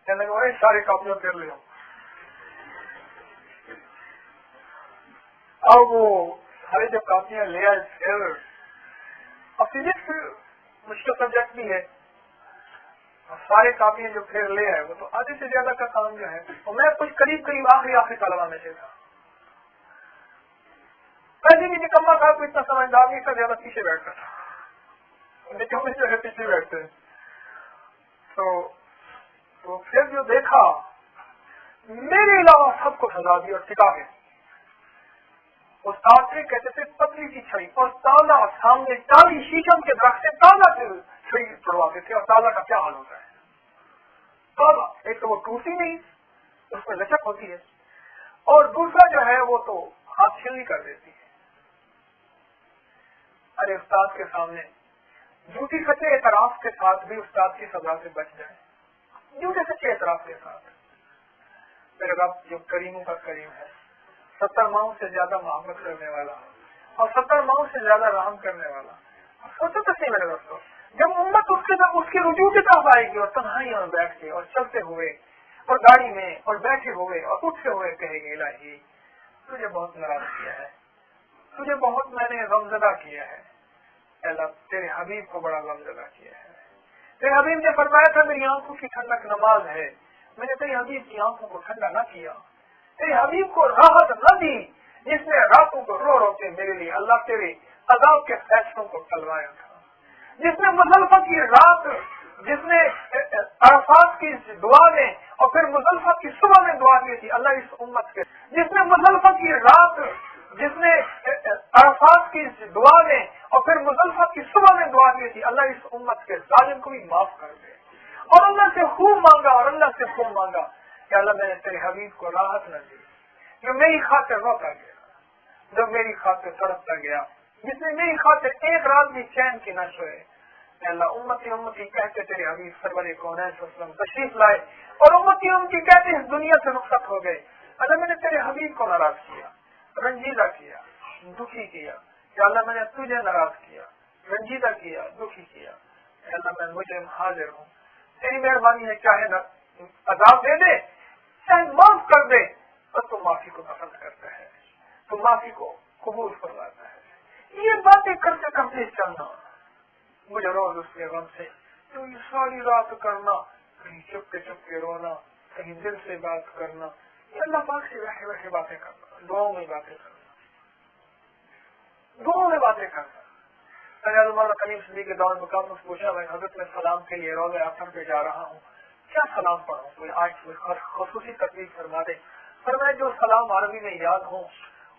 کہنے لگے وہ سارے کاپیاں پھر لے آؤ، اب وہ سارے جب کاپیاں لے آئے، پھر اب فزکس مشکل سبجیکٹ بھی ہے، سارے کاپیاں جو پھر لے آئے وہ تو آدھے سے زیادہ کا کام جو ہے، اور میں کچھ قریب آخری طلبا میں سے تھا، ویسے بھی نکما تھا، کوئی اتنا سمجھدار نہیں تھا، زیادہ پیچھے بیٹھتا تھا، نکمے جو ہے پیچھے بیٹھتے ہیں، تو پھر جو دیکھا میرے علاوہ سب کو سزا دی اور ٹکا کے، استاد سے کہتے تھے پتلی کی چھڑی، اور تازہ سامنے ٹالی شیشم کے درخت سے تازہ چھڑی چھڑواتے تھے، اور تازہ کا کیا حال ہوتا ہے، تازہ ایک تو وہ ٹوٹتی نہیں، اس میں لچک ہوتی ہے، اور دوسرا جو ہے وہ تو ہاتھ چھلنی کر دیتی ہے۔ ارے استاد کے سامنے جھوٹی سچے اعتراف کے ساتھ بھی استاد کی سزا سے بچ جائے، جھوٹے سچے اعتراف کے ساتھ، میرے رب جو کریموں کا کریم ہے، 70 ماؤں سے زیادہ محبت کرنے والا اور 70 ماؤں سے زیادہ رحم کرنے والا، سوچو تو صحیح میرے دوستوں، جب امت اس کے رجوع کی طرف آئے گی اور تنہائیوں میں بیٹھ کے اور چلتے ہوئے اور گاڑی میں اور بیٹھے ہوئے اور اٹھتے ہوئے کہے گی الہی تجھے بہت ناراض کیا ہے، تجھے بہت میں نے غمزدہ کیا ہے، اللہ تیرے حبیب کو بڑا غمزدہ کیا ہے، تیرے حبیب نے فرمایا تھا میری آنکھوں کی ٹھنڈک نماز ہے، میں نے تیری حبیب کی آنکھوں کو ٹھنڈا نہ کیا، تیرے حبیب کو راحت نہ دی، جس نے راتوں کو رو رو کے میرے لیے اللہ تیرے عذاب کے فیصلوں کو ٹلوایا تھا، جس نے مزدلفہ کی رات، جس نے عرفات کی دعا میں اور پھر مزدلفہ کی صبح میں دعا کی تھی، اللہ اس امت کے، جس نے مزدلفہ کی رات، جس نے عرفات کی دعا میں اور پھر مزدلفہ کی صبح میں دعا کی تھی، اللہ اس امت کے ظالم کو بھی معاف کر دے، اور اللہ سے خوب مانگا اور اللہ سے خوب مانگا کہ اللہ میں نے تیرے حبیب کو راحت نہ دی، جو میری خاطر روتا گیا، جو میری خاطر تڑپتا گیا، جس نے میری خاطر ایک رات بھی چین کی نہ سوئے، اللہ امتی کہتے تیرے حبیب سرور کونین صلی اللہ علیہ وسلم تشریف لائے، اور امتی کہتے اس دنیا سے رخصت ہو گئے، اللہ میں نے تیرے حبیب کو ناراض کیا، رنجیدہ کیا، دکھی کیا، کہ اللہ میں نے تجھے ناراض کیا، رنجیدہ کیا، دکھی کیا، اللہ میں مجھے حاضر ہوں، تیری مہربانی ہے، چاہے نہ عذاب دے دے چاہے معاف کر دے، پر تو معافی کو پسند کرتا ہے، تو معافی کو قبول فرماتا ہے۔ یہ باتیں کرتے کرتے چلنا، مجھے روز اس کے غم سے تو یہ ساری رات کرنا، کہیں چپ کے رونا، کہیں دل سے بات کرنا، یہ اللہ پاک سے بیٹھے بیٹھے باتیں کرنا، دعاؤں میں باتیں کرنا، دعاؤں میں باتیں کرنا۔ مولانا کریم صدیق کے دور میں مجھ پوچھا، میں حضرت میں سلام کے لیے روز آخر پہ جا رہا ہوں، کیا سلام پڑھوں، کوئی آج خصوصی تکلیف فرما دے، فرمائے جو سلام عربی میں یاد ہوں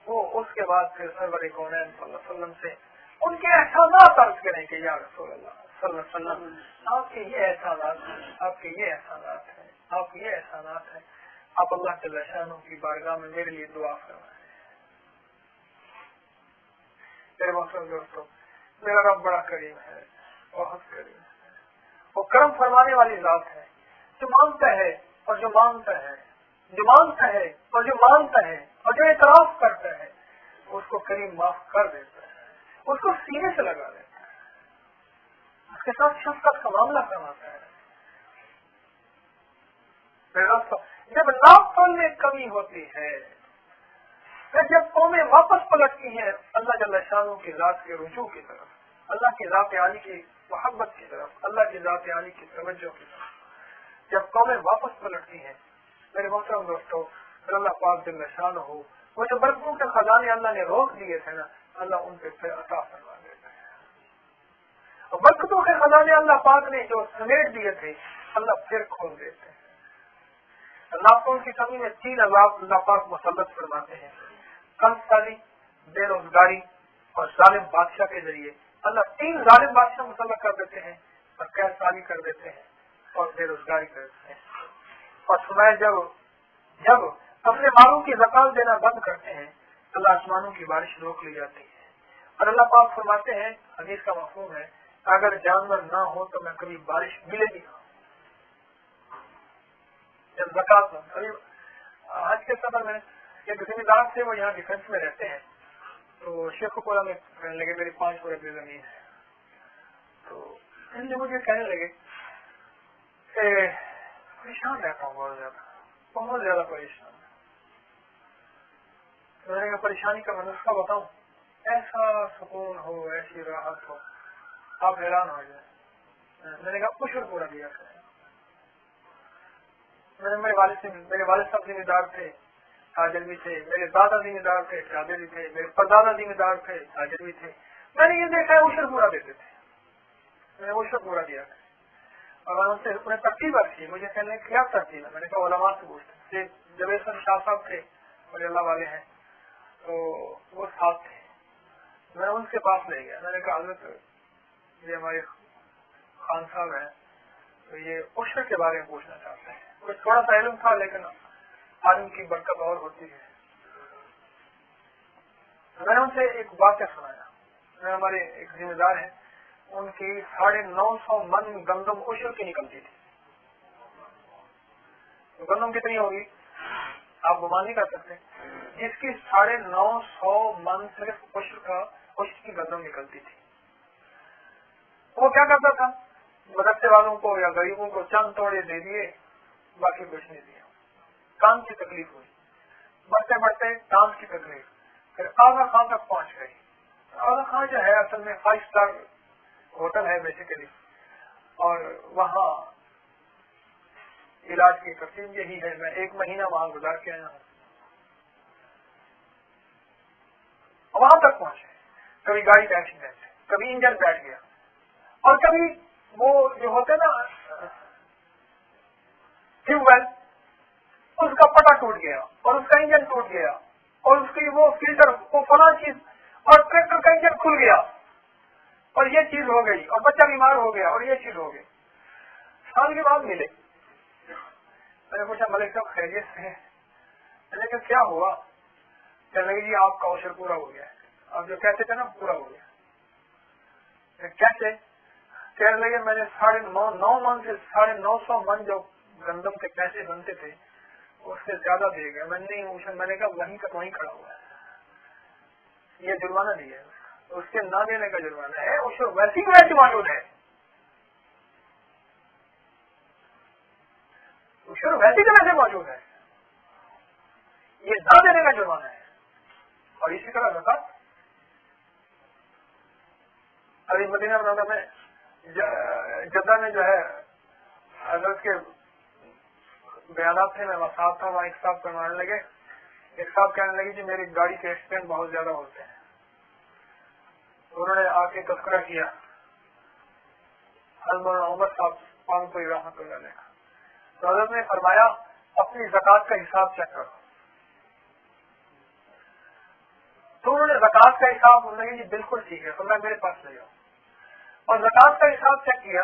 وہ اس کے بعد پھر سرور کونین صلی اللہ علیہ وسلم سے ان کے احسانات عرض کریں کہ یا رسول اللہ صلی اللہ علیہ وسلم آپ کے یہ احسانات ہیں، آپ کے یہ احسانات ہیں، آپ کے یہ احسانات ہیں، آپ اللہ جل شانہ کی بارگاہ میں میرے لیے دعا فرمائیں۔ میرے محترم دوستوں، میرا رب بڑا کریم ہے، بہت کریم ہے، وہ کرم فرمانے والی ذات ہے، جو مانگتا ہے اور جو مانگتا ہے، جو مانگتا ہے اور جو مانگتا ہے اور جو اعتراف کرتا ہے اس کو کریم معاف کر دیتا ہے، اس کو سینے سے لگا دیتا ہے، اس کے ساتھ شفقت کا معاملہ کرواتا ہے۔ میرے دوستوں، جب ناپتول میں کمی ہوتی ہے، جب قومیں واپس پلٹتی ہیں اللہ جل شانہ کی ذات کے رجوع کی طرف، اللہ کی ذات عالی کی محبت کی طرف، اللہ کی ذات عالی کی توجہ کی طرف، جب قومیں واپس پلٹتی ہیں میرے محترم دوستوں، پھر اللہ پاک جل شانہ ہو وہ جو برکتوں کے خزانے اللہ نے روک دیے تھے نا، اللہ ان پہ پھر عطا فرما دیتا ہے، اور برکتوں کے خزانے اللہ پاک نے جو سمیٹ دیے تھے اللہ پھر کھول دیتے ہیں۔ ناپتول کی کمی میں 3 عذاب اللہ پاک مسلط فرماتے ہیں، قرض سازی، بے روزگاری اور ظالم بادشاہ کے ذریعے اللہ 3 ظالم بادشاہ مسلط کر دیتے ہیں اور قرض سازی کر دیتے ہیں اور بے روزگاری کر دیتے ہیں، اور سمے جب اپنے مالوں کی زکات دینا بند کرتے ہیں اللہ آسمانوں کی بارش روک لی جاتی ہے، اور اللہ پاک فرماتے ہیں، حدیث کا مفہوم ہے، اگر جانور نہ ہو تو میں کبھی بارش ملے گی نہ۔ جب زکات ابھی آج کے سفر میں ایک ذمہ دار تھے، وہ یہاں ڈیفینس میں رہتے ہیں، تو شیخ پورا میں کہنے لگے میری 5 کروڑ زمین ہے، تو ان نے مجھے کہنے لگے کہ پریشان رہتا ہوں، بہت زیادہ پریشان۔ میں نے کہا پریشانی کا میں نسخہ بتاؤں، ایسا سکون ہو، ایسی راحت ہو، آپ حیران ہو جائیں۔ میں نے کہا عشر پورا دیا کریں۔ میرے والد صاحب ذمہ دار تھے، تاجر بھی تھے، میرے دادا ذمہ دار تھے، تاجر بھی تھے، میرے پردادا ذمہ دار تھے، تاجر بھی تھے۔ میں نے یہ دیکھا ہے عشر پورا دیتے تھے، میں نے عشر پورا دیا تھا، اور میں ان سے انہیں ترتیب رکھی، مجھے کہنے کیا ترتیب ہے؟ میں نے کہا علماء سے پوچھتے، جوید شاہ صاحب تھے ولی اللہ والے ہیں، تو وہ ساتھ تھے، میں ان کے پاس لے گیا، میں نے کہا حضرت یہ ہمارے خان صاحب ہیں، تو یہ عشر کے بارے میں پوچھنا چاہتے ہیں۔ کچھ تھوڑا سا علم تھا لیکن عالم کی برکت اور ہوتی ہے۔ میں نے ان سے ایک واقعہ سنایا، ہمارے ایک ذمہ دار ہیں، ان کی 950 من گندم عشر کی نکلتی تھی۔ گندم کتنی ہوگی آپ گمان نہیں کر سکتے، جس کی 950 من صرف عشر کی گندم نکلتی تھی۔ وہ کیا کرتا تھا، مدرسے والوں کو یا غریبوں کو چند توڑے دے دیے، باقی کچھ نہیں دیا۔ کام کی تکلیف ہوئی، بڑھتے بڑھتے کام کی تکلیف، پھر آغا خان تک پہنچ گئی۔ آغا خان جو ہے اصل میں 5 اسٹار ہوٹل ہے بیسیکلی، اور وہاں علاج کی ترتیب یہی ہے، میں 1 مہینہ وہاں گزار کے آیا ہوں۔ وہاں تک پہنچے، کبھی گاڑی کا ایکسیڈنٹ، کبھی انجن بیٹھ گیا، اور کبھی وہ جو ہوتے نا ٹیوب ویل، اس کا پٹا ٹوٹ گیا اور اس کا انجن ٹوٹ گیا اور اس کی وہ فلٹر وہ فلاں چیز، اور ٹریکٹر کا انجن کھل گیا اور یہ چیز ہو گئی، اور بچہ بیمار ہو گیا اور یہ چیز ہو گئی۔ سال کے بعد ملے، میں نے پوچھا ملک صاحب خیریت سے ہیں؟ میں نے کہا کیا ہوا؟ کہنے لگے جی آپ کا عشر پورا ہو گیا ہے، آپ جو کہتے تھے نا پورا ہو گیا۔ کیسے؟ کہنے لگے میں نے 9.5 من سے 950 من جو گندم کے پیسے بنتے تھے اس سے زیادہ دے گئے۔ میں نہیں پوچھا، میں نے کہا وہیں کا وہیں کھڑا ہوا ہے، یہ جرمانہ نہیں ہے، اس کے نہ دینے کا جرمانہ ہے، عشر ویسی ویسی موجود ہے، عشر ویسی کے ویسے موجود ہے، یہ نہ دینے کا جرمانہ ہے۔ اور اسی طرح زکات، ابھی مدینہ منورہ میں جدہ میں جو ہے حضرت کے بیانات تھے، میں وہاں صاحب تھا، وہاں ایک صاحب کروانے لگے، ایک صاحب کہنے لگے کہ میری گاڑی کے ایکسیڈنٹ بہت زیادہ ہوتے ہیں۔ انہوں نے آ کے تذکرہ کیا، حضرت عمر صاحب پان کو رحمت اللہ علیہ کا، تو حضرت نے فرمایا اپنی زکات کا حساب چیک کرو۔ تو انہوں نے زکات کا حساب، انہوں نے کہا جی بالکل ٹھیک ہے، تو میں میرے پاس لے جاؤں، اور زکات کا حساب چیک کیا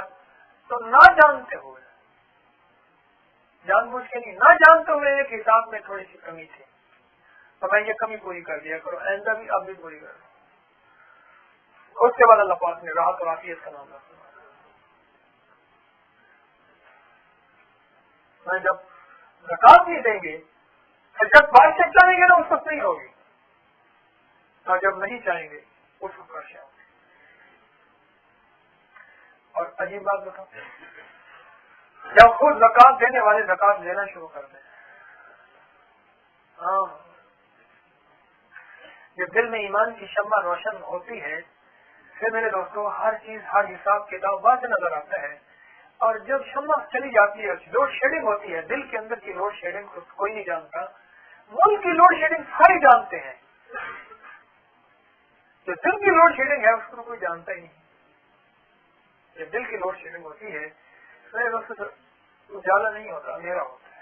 تو نہ جانتے ہوئے، جان بوجھ کے نہیں، نہ جانتے ہوئے ایک حساب میں تھوڑی سی کمی تھی، تو میں یہ کمی پوری کر دیا کرو، آئندہ بھی اب بھی پوری کرو۔ اس کے بعد اللہ پاک نے راحت اور عافیت کا نام رکھا. جب زکات نہیں دیں گے جب بادشاہ چاہیں گے نا اس وقت نہیں ہوگی, اور جب نہیں چاہیں گے اس وقت بادشاہ ہوگی. اور عجیب بات بتاؤ, جب خود زکات دینے والے زکات لینا شروع کر دیں, ہاں جب دل میں ایمان کی شمع روشن ہوتی ہے پھر میرے دوستوں ہر چیز ہر حساب کتاب واضح نظر آتا ہے. اور جب شمع چلی جاتی ہے لوڈ شیڈنگ ہوتی ہے, دل کے اندر کی لوڈ شیڈنگ کو کوئی نہیں جانتا, ملک کی لوڈ شیڈنگ سارے جانتے ہیں, جو دل کی لوڈ شیڈنگ ہے اس کو کوئی جانتا ہی نہیں. جب دل کی لوڈ شیڈنگ ہوتی ہے میرے دوستوں اجالا نہیں ہوتا, اندھیرا ہوتا ہے,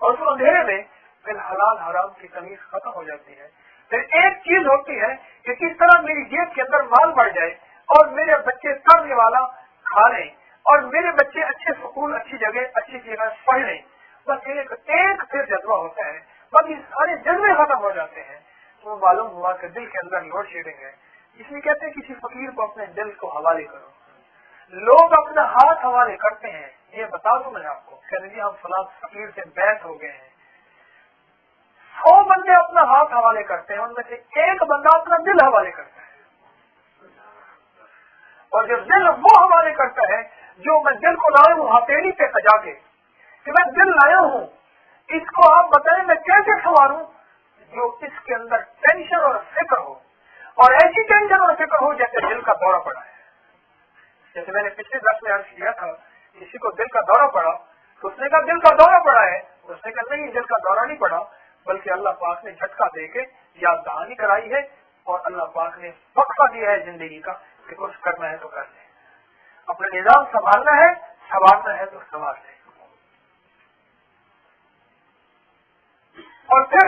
اور اس اندھیرے میں پھر حلال حرام کی تمیز ختم ہو جاتی ہے. پھر ایک چیز ہوتی ہے کہ کس طرح میری جیب کے اندر مال بڑھ جائے اور میرے بچے کرنے والا کھا لیں اور میرے بچے اچھے سکول اچھی جگہ اچھی جگہ پڑھ لیں. بس ایک پھر جذبہ ہوتا ہے, باقی سارے جذبے ختم ہو جاتے ہیں. تو معلوم ہوا کہ دل کے اندر لوڈ شیڈنگ ہے. اس لیے کہتے ہیں کسی فقیر کو اپنے دل کو حوالے کرو. لوگ اپنا ہاتھ حوالے کرتے ہیں, یہ بتا دوں میں آپ کو, کہتے ہیں ہم فلاں فقیر سے بیعت ہو گئے ہیں. 100 بندے اپنا ہاتھ حوالے کرتے ہیں, ان میں سے ایک بندہ اپنا دل حوالے کرتا ہے. اور جب دل وہ حوالے کرتا ہے جو میں دل کو لایا ہوں ہتھیلی پہ سجا کے کہ میں دل لایا ہوں, اس کو آپ بتائیں میں کیسے سنواروں, جو اس کے اندر ٹینشن اور فکر ہو, اور ایسی ٹینشن اور فکر ہو جیسے دل کا دورہ پڑا ہے. جیسے میں نے پچھلے درس میں عرض کیا تھا, کسی کو دل کا دورہ پڑا تو اس نے کہا دل کا دورہ پڑا ہے, اس نے کہا نہیں دل کا دورہ نہیں پڑا, بلکہ اللہ پاک نے جھٹکا دے کے یاد دہانی کرائی ہے, اور اللہ پاک نے وقفہ دیا ہے زندگی کا کہ کچھ کرنا ہے تو کر لیں, اپنا نظام سنبھالنا ہے سنوارنا ہے تو سنوار لیں. اور پھر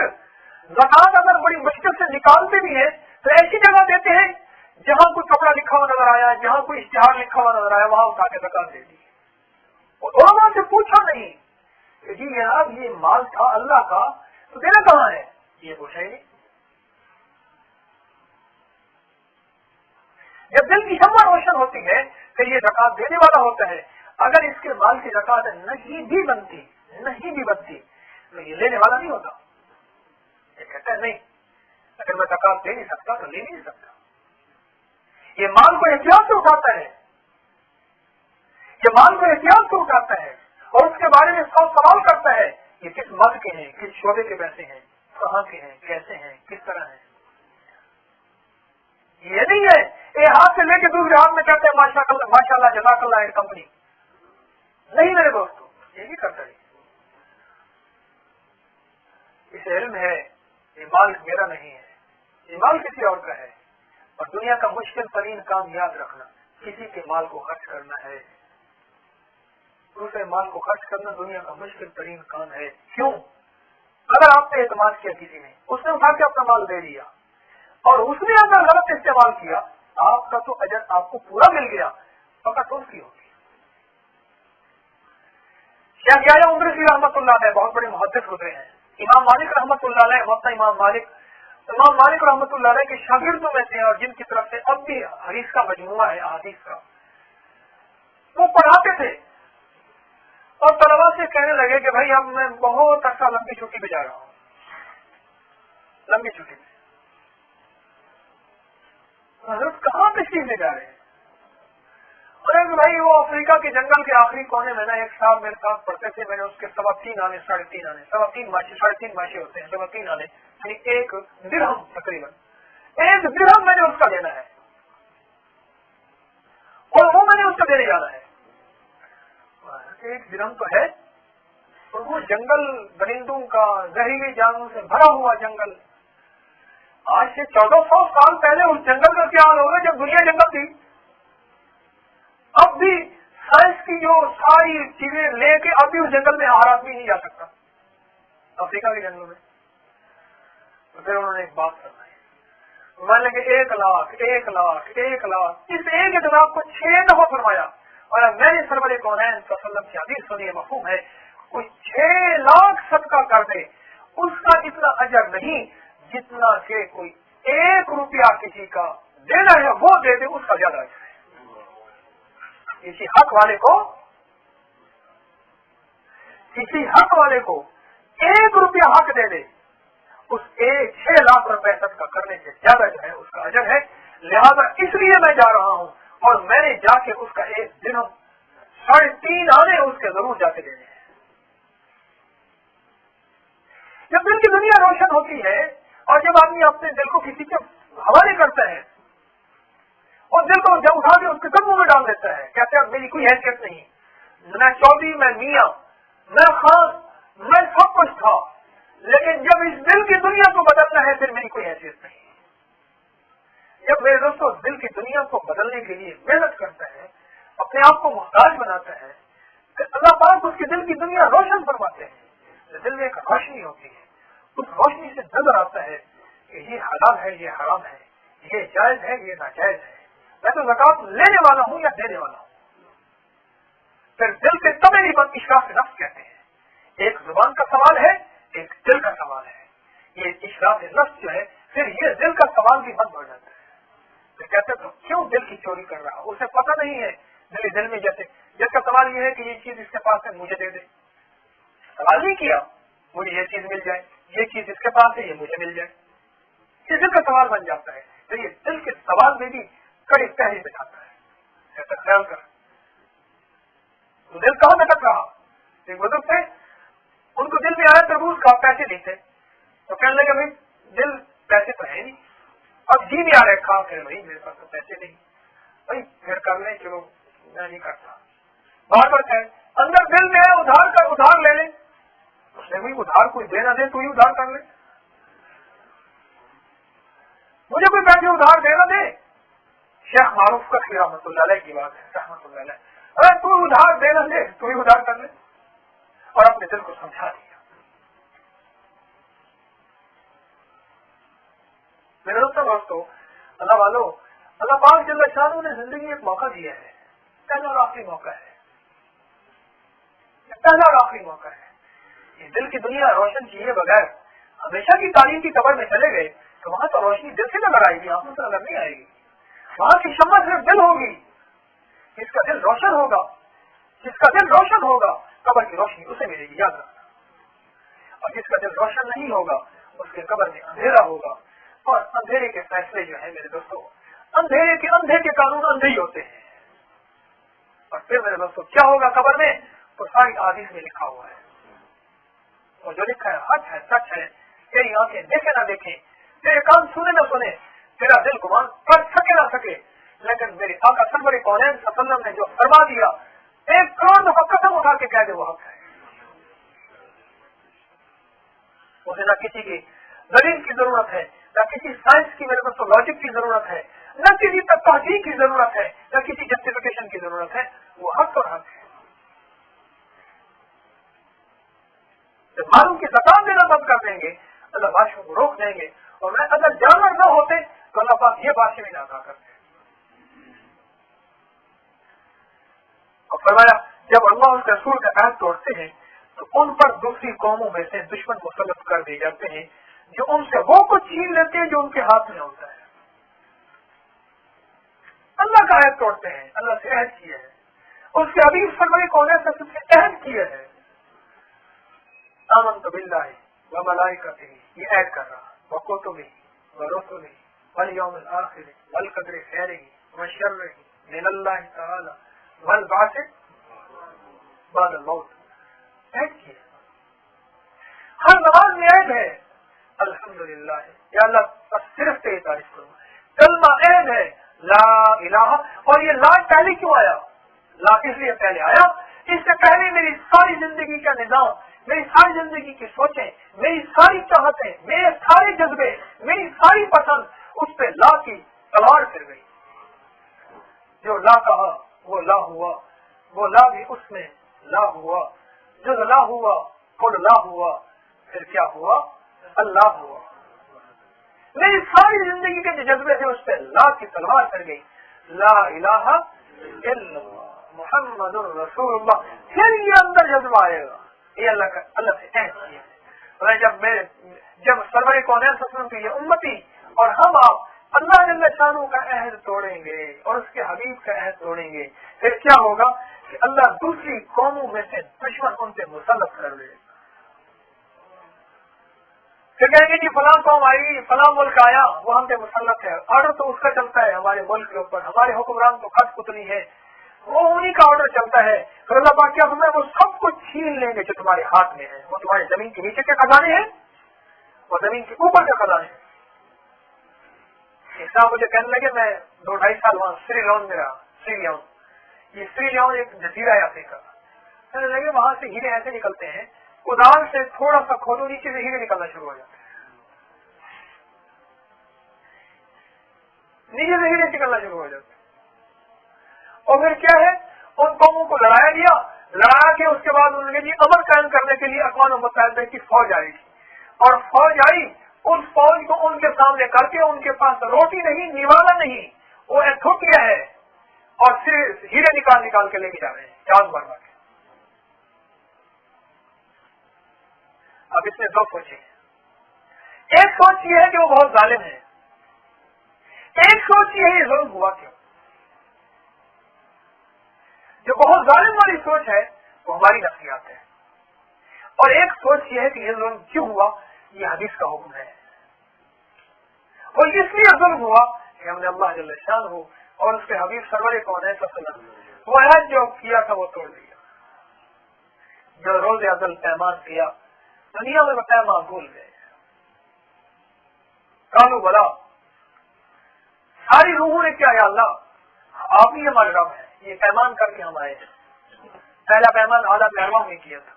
زکات اگر بڑی مشکل سے نکالتے بھی ہیں تو ایسی جگہ دیتے ہیں جہاں کوئی کپڑا لکھا ہوا نظر آیا, جہاں کوئی اشتہار لکھا ہوا نظر آیا, وہاں اٹھا کے زکات دے دی. اور علماء سے پوچھا نہیں کہ جی جناب یہ مال تھا اللہ کا تو دینا کہاں ہے, یہ پوچھا ہی نہیں. جب دل کی شمع روشن ہوتی ہے کہ یہ زکات دینے والا ہوتا ہے, اگر اس کے مال کی زکات نہیں بھی بنتی تو یہ لینے والا نہیں ہوتا. یہ کہتا ہے نہیں, اگر میں زکات دے نہیں سکتا تو لے نہیں سکتا. یہ مال کو احتیاط سے اٹھاتا ہے, اور اس کے بارے میں 100 سوال کرتا ہے, یہ کس ملک کے ہیں, کس شعبے کے پیسے ہیں, کہاں کے ہیں, کیسے ہیں, کس طرح ہیں. یہ نہیں ہے یہ ہاتھ سے لے کے دوسرے ہاتھ میں کہتے ہیں ماشاء اللہ جزاک اللہ اینڈ کمپنی. نہیں میرے دوستوں, یہ نہیں کرتا. اسے علم ہے یہ مال میرا نہیں ہے, یہ مال کسی اور کا ہے. اور دنیا کا مشکل ترین کام یاد رکھنا, کسی کے مال کو خرچ کرنا ہے. دوسرے مال کو خرچ کرنا دنیا کا مشکل ترین کام ہے. کیوں؟ اگر آپ نے اعتماد کیا کسی نے, اس نے اٹھا کے اپنا مال دے دیا, اور اس نے اگر غلط استعمال کیا, آپ کا تو اجر آپ کو پورا مل گیا, فقط اس کی ہوگی. شیخ یحییٰ عمری رحمۃ اللہ علیہ بہت بڑے محدث گزرے ہیں. امام مالک رحمۃ اللہ علیہ وقت امام مالک رحمۃ اللہ علیہ کے شاگردوں میں سے, اور جن کی طرف سے اب بھی حدیث کا مجموعہ ہے احادیث کا, وہ پڑھاتے تھے. اور طلبا سے کہنے لگے کہ بھائی اب میں بہت عرصہ لمبی چھٹی پہ جا رہا ہوں, لمبی چھٹی پہ. حضرت کہاں تشریف لے جا رہے ہیں؟ ارے بھائی وہ افریقہ کے جنگل کے آخری کونے میں نا ایک صاحب میرے ساتھ پڑھتے تھے, میں نے اس کے 3.25 آنے 3.5 آنے 3.5 ماشے ہوتے ہیں, 3.5 آنے یعنی 1 درہم تقریباً 1 درہم میں نے اس کا دینا ہے, اور وہ میں نے اس کو دینے جانا ہے. 1 درہم تو ہے, اور وہ جنگل درندوں کا زہریلی جانوروں سے بھرا ہوا جنگل. آج سے 1400 سال پہلے اس جنگل کا کیا حال ہوگا جب دنیا جنگل تھی. اب بھی سائنس کی جو ساری چیزیں لے کے اب بھی اس جنگل میں ہر آدمی نہیں جا سکتا, افریقہ کے جنگل میں. تو پھر انہوں نے ایک بات کرنا ہے, مان لیں کہ 1 لاکھ اس ایک اعتراف کو 6 دفعہ فرمایا, اور میں نے سرور کونین صلی اللہ علیہ وسلم کی حدیث سنی ہے, مفہوم ہے, کوئی 6 لاکھ صدقہ کر دے اس کا اتنا اجر نہیں جتنا کہ کوئی 1 روپیہ کسی کا دینا ہے حق والے کو 1 روپیہ حق دے دے، اس 6 لاکھ روپے تک کا کرنے سے زیادہ جو ہے اس کا اجر ہے. لہذا اس لیے میں جا رہا ہوں اور میں نے جا کے اس کا 1 دن 3.5 آنے اس کے ضرور جا کے دینے ہیں. جب دل کی دنیا روشن ہوتی ہے اور جب آدمی اپنے دل کو کسی کے حوالے کرتا ہے اور دل کو جب اٹھا کے اس کے قدموں میں ڈال دیتا ہے، کہتے ہیں میری کوئی حیثیت نہیں، میں چودھری، میں میاں، میں خان، میں سب کچھ تھا، لیکن جب اس دل کی دنیا کو بدلنا ہے پھر میری کوئی حیثیت نہیں. جب میرے دوستوں دل کی دنیا کو بدلنے کے لیے محنت کرتا ہے، اپنے آپ کو محتاج بناتا ہے، پھر اللہ پاک اس کے دل کی دنیا روشن فرماتے ہیں. دل میں ایک روشنی ہوتی ہے، اس روشنی سے نظر آتا ہے کہ یہ حلال ہے، یہ حرام ہے، یہ جائز ہے، یہ ناجائز ہے، میں تو زکات لینے والا ہوں یا دینے والا ہوں. پھر دل کے تمہیں پر اشراف نفس کہتے ہیں. ایک زبان کا سوال ہے، ایک دل کا سوال ہے. یہ اشراف نفس جو ہے پھر یہ دل کا سوال بھی بند ہو جاتا ہے. پھر کہتے تو کیوں دل کی چوری کر رہا، اسے پتہ نہیں ہے دل میں جیسے جس کا سوال یہ ہے کہ یہ چیز اس کے پاس ہے مجھے دے دے. سوال نہیں کیا مجھے یہ چیز مل جائے، یہ چیز اس کے پاس ہے یہ مجھے مل جائے. یہ دل کا سوال بن جاتا ہے. پھر یہ دل کے سوال میں بھی کڑی پہلی بٹھاتا ہے. ایسا خیال کر دل کہاں بھٹک رہا. ایک بزرگ تھے، ان کو دل میں آیا تربوز کا، پیسے نہیں تھے تو کہنے لگے بھائی دل پیسے تو ہے نہیں، اب جی بھی آ رہے کھا کر بھائی میرے پاس تو پیسے نہیں، بھائی پھر کر لیں، چلو میں نہیں کرتا. بار بار کہے اندر دل میں ہے ادھار کر، ادھار لے لیں. اس نے بھی ادھار کوئی دے نہ دے تو ہی ادھار کر لے، مجھے کوئی پیسے ادھار دے نہ دے. شیخ معروف کا رحمۃ اللہ علیہ کی بات ہے، رحمۃ اللہ علیہ، ارے تو ادھار دے نہ دے تو ہی ادھار کر لے، اور اپنے دل کو سمجھا دیا. میرے دوستوں اللہ والو، اللہ پاک جل شانہ نے زندگی میں ایک موقع دیا ہے، پہلا اور آخری موقع ہے، پہلا اور آخری موقع ہے. یہ دل کی دنیا روشن کیے بغیر ہمیشہ کی تعلیم کی قبر میں چلے گئے تو وہاں تو روشنی دل سے نظر آئے گی، آنکھوں سے نظر نہیں آئے گی. وہاں کی شمع صرف دل ہوگی. جس کا دل روشن ہوگا، جس کا دل روشن ہوگا قبر کی روشنی اسے ملے گی، یاد رکھنا. اور جس کا دل روشن نہیں ہوگا اس کے قبر میں اندھیرا ہوگا. اور اندھیرے کے فیصلے جو ہیں میرے دوستوں، اندھیرے کے قانون اندھے ہی ہوتے ہیں. اور پھر میرے دوستوں کیا ہوگا قبر میں، تو ساری حدیث میں لکھا ہوا ہے، اور جو لکھا ہے حق ہے، سچ ہے. تیری آنکھیں دیکھے نہ دیکھیں، تیرے کان سنے نہ سنے، تیرا دل گمان کر سکے نہ سکے، لیکن میرے آقا سرور کونین صلی اللہ علیہ وسلم نے جو فرما دیا 1 کروڑ دفعہ قسم اٹھا کے کہہ دے وہ حق ہے. اسے نہ کسی کی دلیل کی ضرورت ہے، نہ کسی سائنس کی، میرے کو لاجک کی ضرورت ہے، نہ کسی تحقیق کی ضرورت ہے، نہ کسی جسٹیفیکیشن کی ضرورت ہے. وہ حق اور حق ہے. جب معلوم کی زکات دینا بند کر دیں گے، اللہ بادشاہوں کو روک دیں گے، اور میں اگر جانور نہ ہوتے تو اللہ پاک یہ بادشاہ بھی نہ ادا کرتے. اور فرمایا جب اللہ اس رسول کا عہد توڑتے ہیں تو ان پر دوسری قوموں میں سے دشمن مسلط کر دیے جاتے ہیں جو ان سے وہ کچھ چھین لیتے ہیں جو ان کے ہاتھ میں ہوتا ہے. اللہ کا عہد توڑتے ہیں، اللہ سے عہد کیا ہے، اس کے حبیب فرمائے کون سے عہد کیا ہے. آمنت باللہ وملائکتہ، یہ عہد کر رہا، وکتبہ ورسلہ والیوم الآخر والقدر خیرہ وشرہ من اللہ تعالی والبعث بعد الموت. عہد کیا، ہر نماز میں عہد ہے. الحمدللہ یا اللہ صرف تیری تعریف کروں. کلمہ عہد ہے لا الہ. اور یہ لا پہلے کیوں آیا؟ لا اس لیے پہلے آیا، اس سے پہلے میری ساری زندگی کا نظام، میری ساری زندگی کی سوچیں، میری ساری چاہتیں، میرے سارے جذبے، میری ساری پسند اس پہ لا کی تلوار پھر گئی. جو لا کہا وہ لا ہوا، وہ لا بھی اس میں لا ہوا، جز لا ہوا خود لا ہوا، پھر کیا ہوا؟ اللہ ہوا. میری ساری زندگی کے جو جذبے تھے اس پہ لا کی تلوار پھر گئی. لا الہ الا اللہ محمد رسول اللہ. پھر یہ اندر جذبہ آئے گا، یہ اللہ سے عہد کیا ہے. جب سرور کونین صلی اللہ علیہ وسلم کی یہ امتی اور ہم آپ اللہ جل شانہ کا عہد توڑیں گے اور اس کے حبیب کا عہد توڑیں گے، پھر کیا ہوگا کہ اللہ دوسری قوموں میں سے دشمن ان پہ مسلط کر دے گا۔ پھر کہیں گے جی فلاں قوم آئی، فلاں ملک آیا، وہ ہم پہ مسلط ہے، آرڈر تو اس کا چلتا ہے ہمارے ملک کے اوپر، ہمارے حکمران تو کٹ پتلی ہے، وہ انہیں کا آرڈر چلتا ہے۔ پھر اللہ پاک کیا فرمائے، وہ سب کچھ چھین لیں گے جو تمہارے ہاتھ میں ہے، وہ تمہارے زمین کے نیچے کے خزانے ہیں اور زمین کے اوپر کے خزانے ہیں۔ اس طرح مجھے کہنے لگے، میں 2-2.5 سال وہاں سری لیون میں رہا، یہ سری لیون ایک جزیرہ ہے افریقہ کا۔ کہنے لگے وہاں سے ہیرے ایسے نکلتے ہیں، کدال سے تھوڑا سا کھودو نیچے سے ہیرے نکلنا شروع ہو جاتے ہیں، نیچے سے ہیرے نکلنا شروع ہو جاتے ہیں۔ اور پھر کیا ہے، ان قوموں کو لڑایا گیا، لڑا کے اس کے بعد انہوں نے جی امن قائم کرنے کے لیے اقوام متحدہ کی فوج آئی تھی، اور فوج آئی، اس فوج کو ان کے سامنے کر کے ان کے پاس روٹی نہیں، نیوالا نہیں، وہ تھک گیا ہے اور صرف ہیرے نکال کے لے کے جا رہے ہیں جان بھر کے۔ اب اس میں دو سوچیں، ایک سوچ یہ ہے کہ وہ بہت ظالم ہے، ایک سوچ یہ ہے یہ ظلم ہوا کیوں۔ جو بہت ظالم والی سوچ ہے وہ ہماری نفسیات ہے، اور ایک سوچ یہ ہے کہ یہ ظلم کیوں ہوا، یہ حدیث کا حکم ہے، اور اس لیے ظلم ہوا کہ ہم نے اللہ جل شانہ اور اس کے حبیب سرور کونین صلی اللہ علیہ وسلم وہ عہد جو کیا تھا وہ توڑ دیا، جو روز ازل پیمان کیا دنیا میں وہ پیمان بھول گئے۔ کالو بلا، ساری روحوں نے کیا، یا اللہ آپ ہی ہمارے رب ہیں، یہ پیمان کر کے ہم آئے ہیں۔ پہلا پیمان آدھا پیغام نے کیا تھا،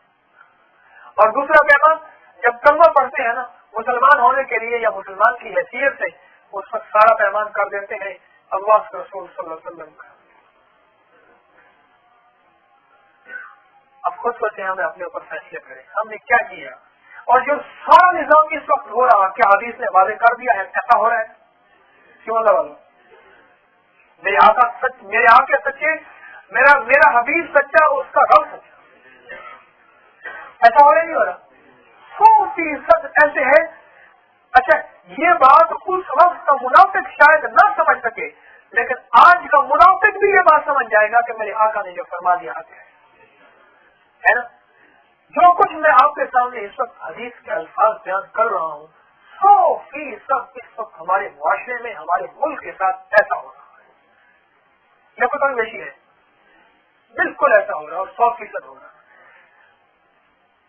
اور دوسرا پیمان جب کلمہ پڑھتے ہیں نا مسلمان ہونے کے لیے یا مسلمان کی حیثیت سے، اس وقت سارا پیمان کر دیتے ہیں اللہ کے رسول صلی اللہ علیہ وسلم کا۔ اب خود سوچیں، ہمیں اپنے اوپر فیصلے کریں ہم نے کیا کیا، اور جو سارا نظام اس وقت ہو رہا کیا حدیث نے واضح کر دیا ہے ایسا ہو رہا ہے کیوں؟ اللہ والا میرے آقا سچ، میرے آقا سچے، میرا حبیب سچا، اس کا رب سچا، ایسا ہو رہا نہیں ہو رہا؟ 100% ایسے ہے۔ اچھا یہ بات اس وقت کا منافق شاید نہ سمجھ سکے، لیکن آج کا منافق بھی یہ بات سمجھ جائے گا کہ میرے آقا نے جو فرما دیا ہے نا۔ جو کچھ میں آپ کے سامنے اس وقت حدیث کے الفاظ بیان کر رہا ہوں 100% اس وقت ہمارے معاشرے میں، ہمارے ملک کے ساتھ ایسا ہو رہا ہے، یہ کوئی بیشی ہے، بالکل ایسا ہو رہا ہے اور 100% ہو رہا ہے۔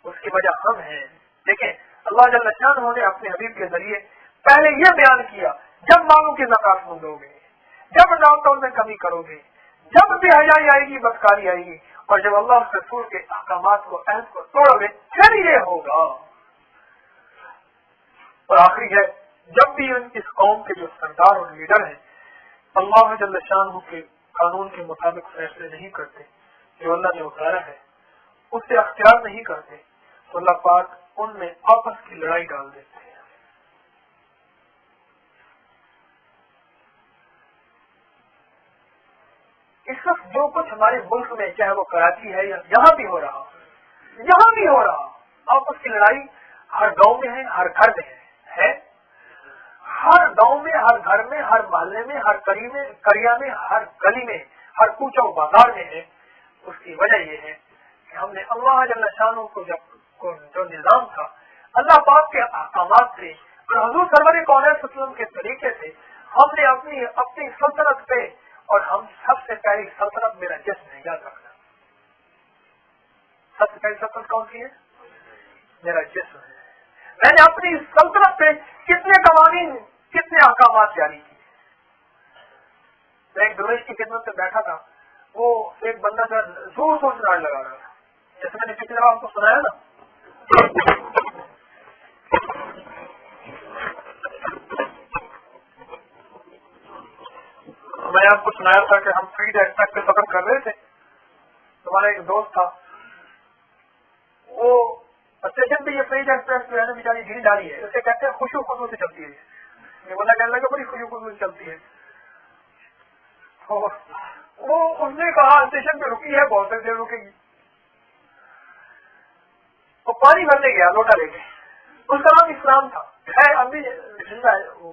اس کی وجہ ہم ہیں۔ دیکھیں اللہ جل شانہ نے اپنے حبیب کے ذریعے پہلے یہ بیان کیا، جب مالوں کی زکات مندو گے، جب ڈاکٹروں میں کمی کرو گے، جب بے حیائی آئے گی، بدکاری آئے گی، اور جب اللہ کے رسول کے احکامات کو عہد کو توڑو گے پھر یہ ہوگا۔ اور آخری ہے، جب بھی اس قوم کے جو سردار اور لیڈر ہیں اللہ جل شانہ کے قانون کے مطابق فیصلے نہیں کرتے، جو اللہ نے اتارا ہے اسے اختیار نہیں کرتے، تو اللہ پاک ان میں آپس کی لڑائی ڈال دیتے ہیں۔ اس وقت جو کچھ ہمارے ملک میں، چاہے وہ کراچی ہے یا یہاں بھی ہو رہا، آپس کی لڑائی ہر گاؤں میں ہے، ہر گھر میں ہے، ہر گاؤں میں، ہر گھر میں، ہر محلے میں، ہر کریا میں، ہر گلی میں، ہر کوچہ و بازار میں ہے۔ اس کی وجہ یہ ہے کہ ہم نے اللہ جل شانہ کو جو نظام تھا اللہ پاک کے احکامات سے اور حضور سرور کونین صلی اللہ علیہ وسلم کے طریقے سے، ہم نے اپنی سلطنت پہ، اور ہم سب سے پہلی سلطنت میرا جسم ہے، یاد رکھنا، سب سے پہلی سلطنت کون سی ہے؟ میرا جسم ہے۔ میں نے اپنی سلطنت پہ کتنے قوانین، کتنے احکامات جاری کیے۔ میں ایک درویش کی خدمت میں بیٹھا تھا، وہ ایک بندہ کا زور سے ناڑ لگا رہا تھا، جیسے میں نے پچھلی دفعہ آپ کو سنایا نا، میں نے آپ کو سنایا تھا کہ ہم فریڈ ایکسپریس پہ سفر کر رہے تھے، ہمارا ایک دوست تھا، وہ اسٹیشن پہ یہ فریڈ ایکسپریس جو ہے نا بیچاری ڈھیل ڈالی ہے، اسے کہتے ہیں خوشو خصو سے چلتی ہے، یہ بندہ کہنے لگا بڑی خوشو خصو سے چلتی ہے۔ وہ اس نے کہا اسٹیشن پہ رکی ہے، بہت دیر رکے گی۔ وہ پانی بھرنے گیا لوٹا لے کے، اس کا نام اسلام تھا، ہے اب بھی زندہ ہے۔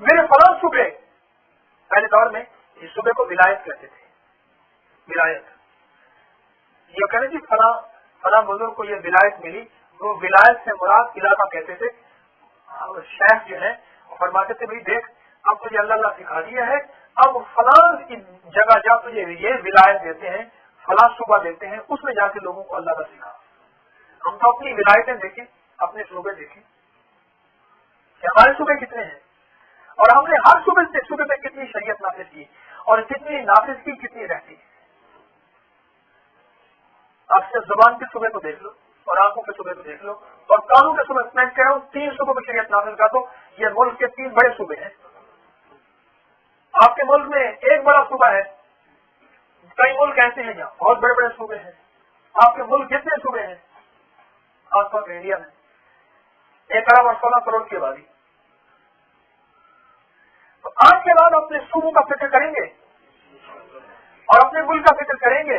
میرے فلاں صوبے، پہلے دور میں اس صوبے کو ولایت کہتے تھے، ولایت یہ کہنے جی فلاں بزرگ کو یہ ولایت ملی، وہ ولایت سے مراد علاقہ کہتے تھے. شیخ جو ہے فرماتے تھے بھائی دیکھ اب تجھے اللہ سکھا دیا ہے، اب فلاں کی جگہ جا تجھے یہ ولایت دیتے ہیں، فلاں صوبہ دیتے ہیں، اس میں جا کے لوگوں کو اللہ کا سکھا. ہم تو اپنی ولایتیں دیکھیں، اپنے صوبے دیکھیں کہ ہمارے صوبے کتنے ہیں، اور ہم نے ہر صوبے پہ کتنی شریعت نافذ کی اور کتنی نافذ کی کتنی رہتی ہے. آپ سے زبان کے صوبے کو دیکھ لو اور آنکھوں کے صوبے کو دیکھ لو اور کانوں کے صوبے. میں کہہ رہا ہوں 3 صوبوں کو شریعت نافذ کر دو. یہ ملک کے 3 بڑے صوبے ہیں. آپ کے ملک میں ایک بڑا صوبہ ہے، کئی ملک ایسے ہیں جہاں بہت بڑے بڑے صوبے ہیں. آپ کے ملک جتنے صوبے ہیں خاص طور پر انڈیا میں 1 ارب اور 16 کروڑ کی آبادی. تو آج کے بعد اپنے صوبوں کا فکر کریں گے اور اپنے ملک کا فکر کریں گے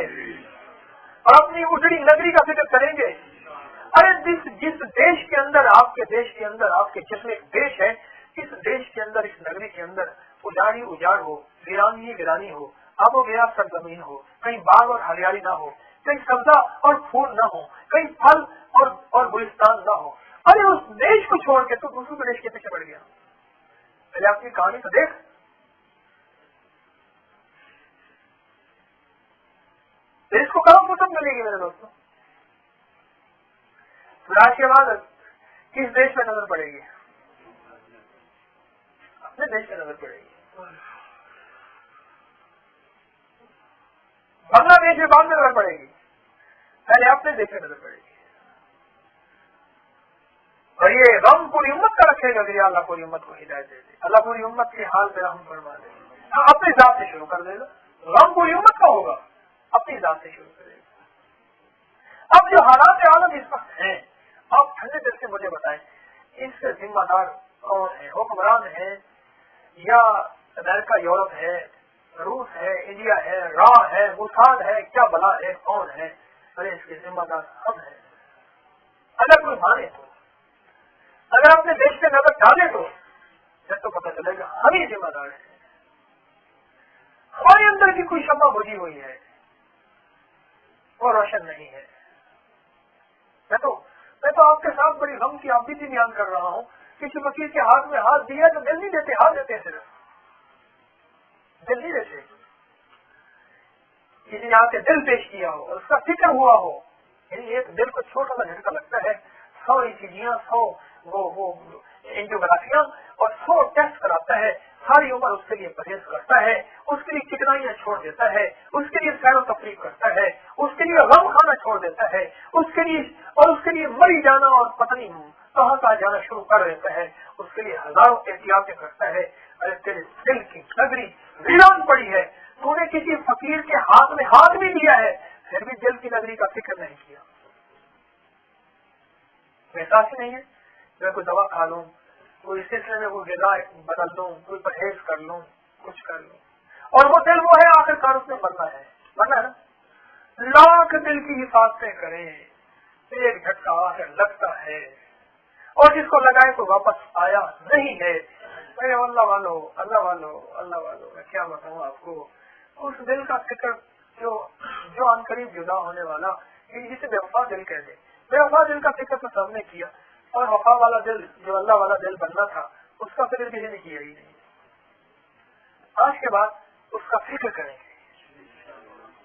اور اپنی اجڑی نگری کا فکر کریں گے. ارے جس دیش کے اندر آپ کے دیش کے اندر آپ کے جس میں ایک دیش ہے، اس دیش کے اندر اس نگری کے اندر اجاڑ ہی اجاڑ ہو، ویرانی ہی ویرانی ہو، آب و گیا سرزمین ہو، کہیں باغ اور ہریالی نہ ہو، کہیں سبزہ اور پھول نہ ہو، کہیں پھل اور گلستان نہ ہو. ارے اس دیش کو چھوڑ کے تو دوسرے دیش کے پیچھے پڑ گیا. پہلے آپ کی کہانی تو دیکھ. دیش کو کہاں فرصت ملے گی میرے دوستوں؟ آج کے بعد کس دیش پہ نظر پڑے گی؟ اپنے دیش پہ نظر پڑے گی. بنگلہ دیش میں بعد میں نظر پڑے گی، پہلے اپنے دیش پہ نظر پڑے گی. اور یہ غم پوری امت کا رکھے گا کہ اللہ پوری امت کو ہدایت دے دے، اللہ پوری امت کے حال پہ رحم فرما دے. اپنی ذات سے شروع کر دے گا. غم پوری امت کا ہوگا، اپنی ذات سے شروع کرے گا. اب جو حالات عالم اس وقت ہیں، آپ ٹھنڈے دل سے مجھے بتائیں اس سے ذمہ دار کون ہے؟ حکمران ہے یا امریکہ یورپ ہے، روس ہے، انڈیا ہے، را ہے، موساد ہے، کیا بلا ہے، کون ہے؟ ارے اس کے ذمہ دار ہم ہیں. اگر کوئی مانے تو، اگر اپنے دیش پہ نظر ڈالے تو پھر تو پتہ چلے گا ہم ہی ذمہ دار ہیں. ہمارے اندر کی کوئی شمع بجھی ہوئی ہے اور روشن نہیں ہے. میں تو آپ کے ساتھ بڑی غم کی آپ بھی بیان کر رہا ہوں. کسی وکیل کے ہاتھ میں ہاتھ دیا تو دل نہیں دیتے، ہاتھ دیتے ہیں صرف، دل نہیں دیتے. کسی نے آ کے دل پیش کیا ہو اور اس کا فکر ہوا ہو، یعنی ایک دل کو چھوٹا سا جھٹکا لگتا ہے، 100 ECGیاں، 100 وہ اینجیوگرافیاں اور 100 ٹیسٹ کراتا ہے، ساری عمر اس کے لیے پرہیز کرتا ہے، اس کے لیے چکنائیاں چھوڑ دیتا ہے، اس کے لیے سیر و تفریح کرتا ہے، اس کے لیے غم کھانا چھوڑ دیتا ہے، اس کے لیے مری جانا اور پتہ نہیں کہاں کہاں جانا شروع کر دیتا ہے، اس کے لیے ہزاروں احتیاطیں کرتا ہے. ارے تیرے دل کی نگری ویران پڑی ہے، تو نے کسی فقیر کے ہاتھ میں ہاتھ بھی دیا ہے، پھر بھی دل کی نگری کا فکر نہیں کیا. احساس ہی نہیں ہے. میں کوئی دوا کھا لوں، کوئی سلسلے میں کوئی غذا بدل لوں، کوئی پرہیز کر لوں، کچھ کر لوں، اور وہ دل وہ ہے آخر کار اس میں مرنا ہے نا. لاکھ دل کی حفاظتیں کریں، ایک جھٹکا آخر لگتا ہے، اور جس کو لگائے تو واپس آیا نہیں ہے. میرے اللہ والو میں کیا بتاؤں آپ کو. اس دل کا فکر جو عن قریب جدا ہونے والا، جسے بے وفا دل کہہ دے، بے وفا دل کا فکر تو سب نے کیا، اور وفا والا دل جو اللہ والا دل بننا تھا اس کا فکر کسی نے کیا ہی نہیں. آج کے بعد اس کا فکر کریں گے،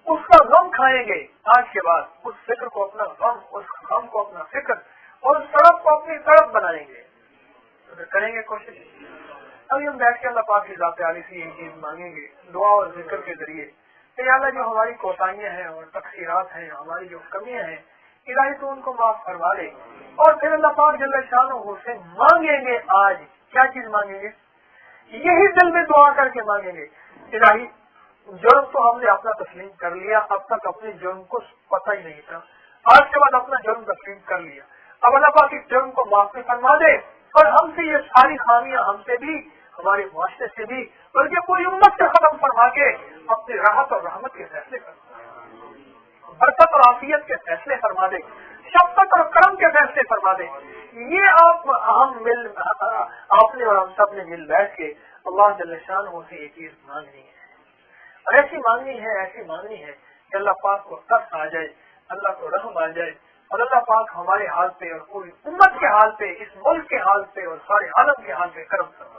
اس کا غم کھائیں گے. آج کے بعد اس فکر کو اپنا غم، اس غم کو اپنا فکر، اور اس سڑک کو اپنی سڑک بنائیں گے. کریں گے کوشش. ابھی ہم بیٹھ کے اللہ پاک کی ذات عالی سے یہ چیز مانگیں گے دعا اور ذکر کے ذریعے کہ اللہ جو ہماری کوتاہیاں ہیں اور تقصیرات ہیں، ہماری جو کمیاں ہیں، الہی تو ان کو معاف کروا دے. اور پھر اللہ پاک جل شانہ سے مانگیں گے. آج کیا چیز مانگیں گے؟ یہی دل میں دعا کر کے مانگیں گے، الہی جرم تو ہم نے اپنا تسلیم کر لیا، اب تک اپنے جرم کو پتہ ہی نہیں تھا، آج کے بعد اپنا جرم تسلیم کر لیا. اب اللہ پاک اس جرم کو معافی فرما دے اور ہم سے یہ ساری خامیاں، ہم سے بھی، ہمارے معاشرے سے بھی، بلکہ کوئی امت سے ختم فرما کے اپنی راحت اور رحمت کے فیصلے فرما دے، برکت اور عافیت کے فیصلے فرما دے، شفقت اور کرم کے فیصلے فرما دے. یہ آپ نے اور ہم سب نے مل بیٹھ کے اللہ جل شانہ سے یہ چیز مانگنی ہے، اور ایسی مانگنی ہے کہ اللہ پاک کو ترس آ جائے، اللہ کو رحم آ جائے، اور اللہ پاک ہمارے حال پہ اور پوری امت کے حال پہ، اس ملک کے حال پہ اور سارے عالم کے حال پہ کرم فرمائے۔